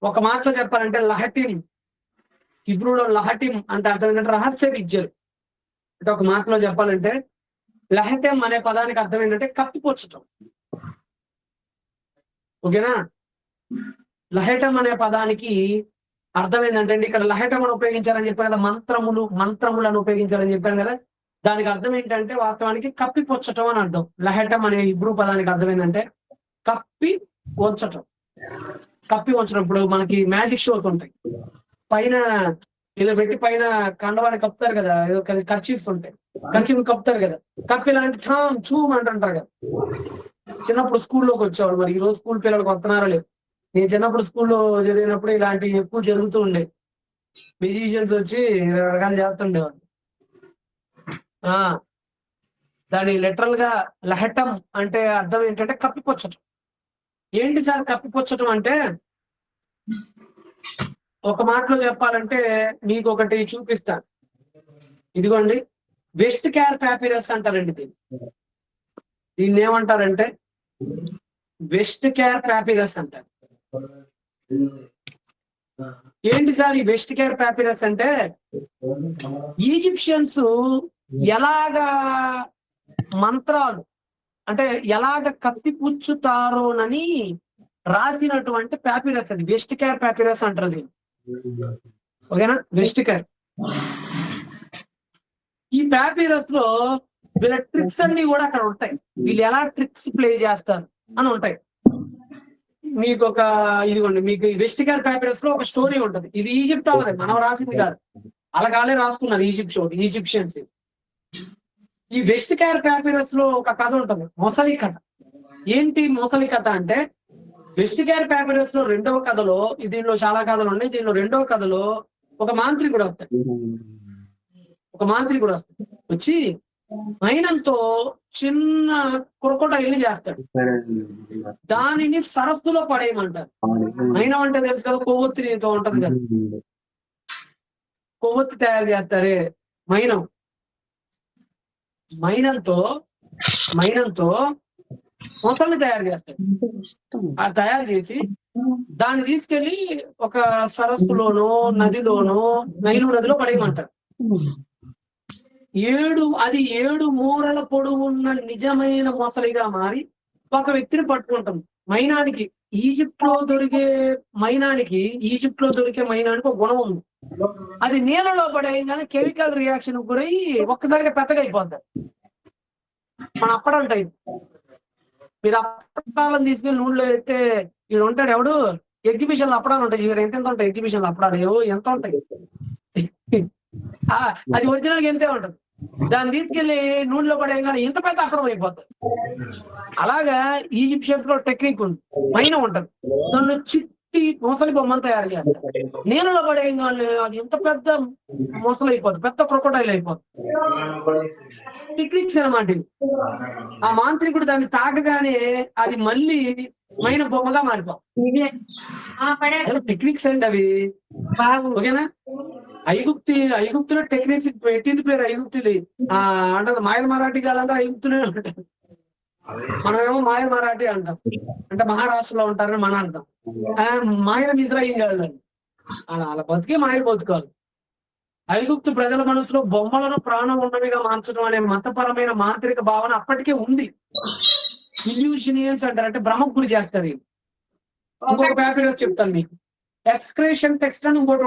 ఒక మాటలో చెప్పాలంటే లహటిం, హిబ్రూలో లహటిం అంటే అర్థం ఏంటంటే రహస్య విద్యలు. అంటే ఒక మాటలో చెప్పాలంటే లహటెం అనే పదానికి అర్థం ఏంటంటే కప్పిపుచ్చటం. ఓకేనా, లహటం అనే పదానికి అర్థం ఏంటంటే ఇక్కడ లహటం అని ఉపయోగించారని చెప్పాను కదా, మంత్రములను ఉపయోగించారని చెప్పాను కదా, దానికి అర్థం ఏంటంటే వాస్తవానికి కప్పిపుచ్చటం అని అర్థం. లహటం అనే హిబ్రూ పదానికి అర్థం ఏంటంటే కప్పి ఉంచటం. కప్పి ఉంచడం, ఇప్పుడు మనకి మ్యాజిక్ షోస్ ఉంటాయి, పైన ఏదో పెట్టి పైన కండవాన్ని కప్పుతారు కదా, ఏదో కర్చీఫ్స్ ఉంటాయి, కర్చీఫ్ కప్పుతారు కదా, కప్పి ఇలాంటి ఠామ్ చూమ్ అంటుంటారు కదా. చిన్నప్పుడు స్కూల్లోకి వచ్చేవాడు, మరి ఈ రోజు స్కూల్ పిల్లలకు వస్తున్నారో లేదు. నేను చిన్నప్పుడు స్కూల్లో చదివినప్పుడు ఇలాంటి ఎక్కువ జరుగుతూ ఉండే, మ్యూజిషియన్స్ వచ్చి రకరకాలు చేస్తుండేవాడు. దాని లిటరల్ గా లహటం అంటే అర్థం ఏంటంటే కప్పిపుచ్చటం. ఏంటి సార్ కప్పిపుచ్చటం అంటే, ఒక మాటలో చెప్పాలంటే మీకు ఒకటి చూపిస్తాను. ఇదిగోండి వెస్ట్ క్యార్ ప్యాపిరస్ అంటారండి దీన్ని ఏమంటారంటే వెస్ట్ క్యార్ ప్యాపిరస్ అంటారు. ఏంటి సార్ ఈ వెస్ట్ క్యార్ ప్యాపిరస్ అంటే, ఈజిప్షియన్స్ ఎలాగా మంత్రాలు అంటే ఎలాగ కప్పిపుచ్చుతారోనని రాసినటువంటి ప్యాపిరస్ అది, వెస్ట్ క్యార్ ప్యాపిరస్ అంటారు. ఓకేనా, వెస్ట్ క్యార్. ఈ ప్యాపిరస్ లో వీళ్ళ ట్రిక్స్ అన్ని కూడా అక్కడ ఉంటాయి, వీళ్ళు ఎలా ట్రిక్స్ ప్లే చేస్తారు అని ఉంటాయి. మీకు ఒక ఇదిగోండి, మీకు వెస్ట్ క్యార్ ప్యాపిరస్ లో ఒక స్టోరీ ఉంటుంది. ఇది ఈజిప్ట్ వాళ్ళది, మనం రాసింది కాదు, అలాగానే రాసుకున్నారు ఈజిప్షియన్స్. ఈ వెస్ట్ క్యార్ ప్యాపిరస్ లో ఒక కథ ఉంటుంది, మొసలి కథ. ఏంటి మొసలి కథ అంటే, వెస్ట్ క్యార్ ప్యాపిరస్ లో రెండవ కథలో, దీనిలో చాలా కథలు ఉన్నాయి, దీనిలో రెండవ కథలో ఒక మాంత్రికుడు వస్తాడు. వచ్చి మైనంతో చిన్న క్రొకోడైల్ని చేస్తాడు, దానిని సరస్సులో పడేయమంటారు. మైనం అంటే తెలుసు కదా, కొవ్వొత్తితో ఉంటది కదా, కొవ్వొత్తి తయారు చేస్తారే మైనంతో మొసల్ని తయారు చేస్తాడు. ఆ తయారు చేసి దాన్ని తీసుకెళ్లి ఒక సరస్సులోనో నదిలోనో, నైలు నదిలో పడేయమంటారు. 7 మూరల పొడవున్న నిజమైన మొసలిగా మారి ఒక వ్యక్తిని పట్టుకుంటాం. మైనానికి ఈజిప్ట్ లో దొరికే మైనానికి ఒక గుణం ఉంది, అది నీళ్ళలో పడేయగానే కెమికల్ రియాక్షన్ గురై ఒక్కసారిగా పెద్దగా అయిపోతారు. మన అప్పడం టైప్. మీరు అప్పడాలను తీసుకెళ్ళి నూనెలో అయితే వీడు ఉంటాడు ఎవడు, ఎగ్జిబిషన్ లో అప్పడాలు ఉంటాయి, ఎంత ఉంటాయి ఎగ్జిబిషన్ లో అప్పడాలు, ఎంత ఉంటాయి, అది ఒరిజినల్ గా ఎంతే ఉంటుంది. దాన్ని తీసుకెళ్లి నూనెలో పడేయగానే ఎంత పెద్ద అప్పడం అయిపోతుంది. అలాగా ఈజిప్షియన్స్ లో టెక్నిక్ ఉంది, మైనం ఉంటుంది, దాన్ని చిట్టి మొసలి బొమ్మను తయారు చేస్తారు. నీళ్ళలో పడేయగానే అది ఎంత పెద్ద మొసలు అయిపోతుంది, పెద్ద క్రొకోడైల్ అయిపోతుంది. టెక్నిక్స్ అనమాట. ఆ మాంత్రికుడు దాన్ని తాకగానే అది మళ్ళీ మైన బొమ్మగా మారిపోతుంది. టెక్నిక్స్ అండి అవి. ఓకేనా, ఐగుప్తులో టెక్నిక్స్ పెట్టింది పేరు ఐగుప్తులు. అంటే మాయల మరాఠీ కాదంటే ఐగుప్తులే ఉంటారు. మనమేమో మాయల మరాఠీ అంటాం, అంటే మహారాష్ట్రలో ఉంటారని మన అర్థం. మాయల ఇజ్రాయిల్ కాదు, అలా బతికే మాయలు బతుకాలి. ఐగుప్తు ప్రజల మనసులో బొమ్మలను ప్రాణం ఉన్నవిగా మార్చడం అనే మతపరమైన మాంత్రిక భావన అప్పటికే ఉంది. ఇల్యూషనియన్స్ అంటారు, అంటే భ్రమకు గురి చేస్తారు. ఇంకొక ప్యాపిరస్ చెప్తాను మీకు, ఎక్స్క్రేషన్ టెక్స్ట్ అని ఇంకోటి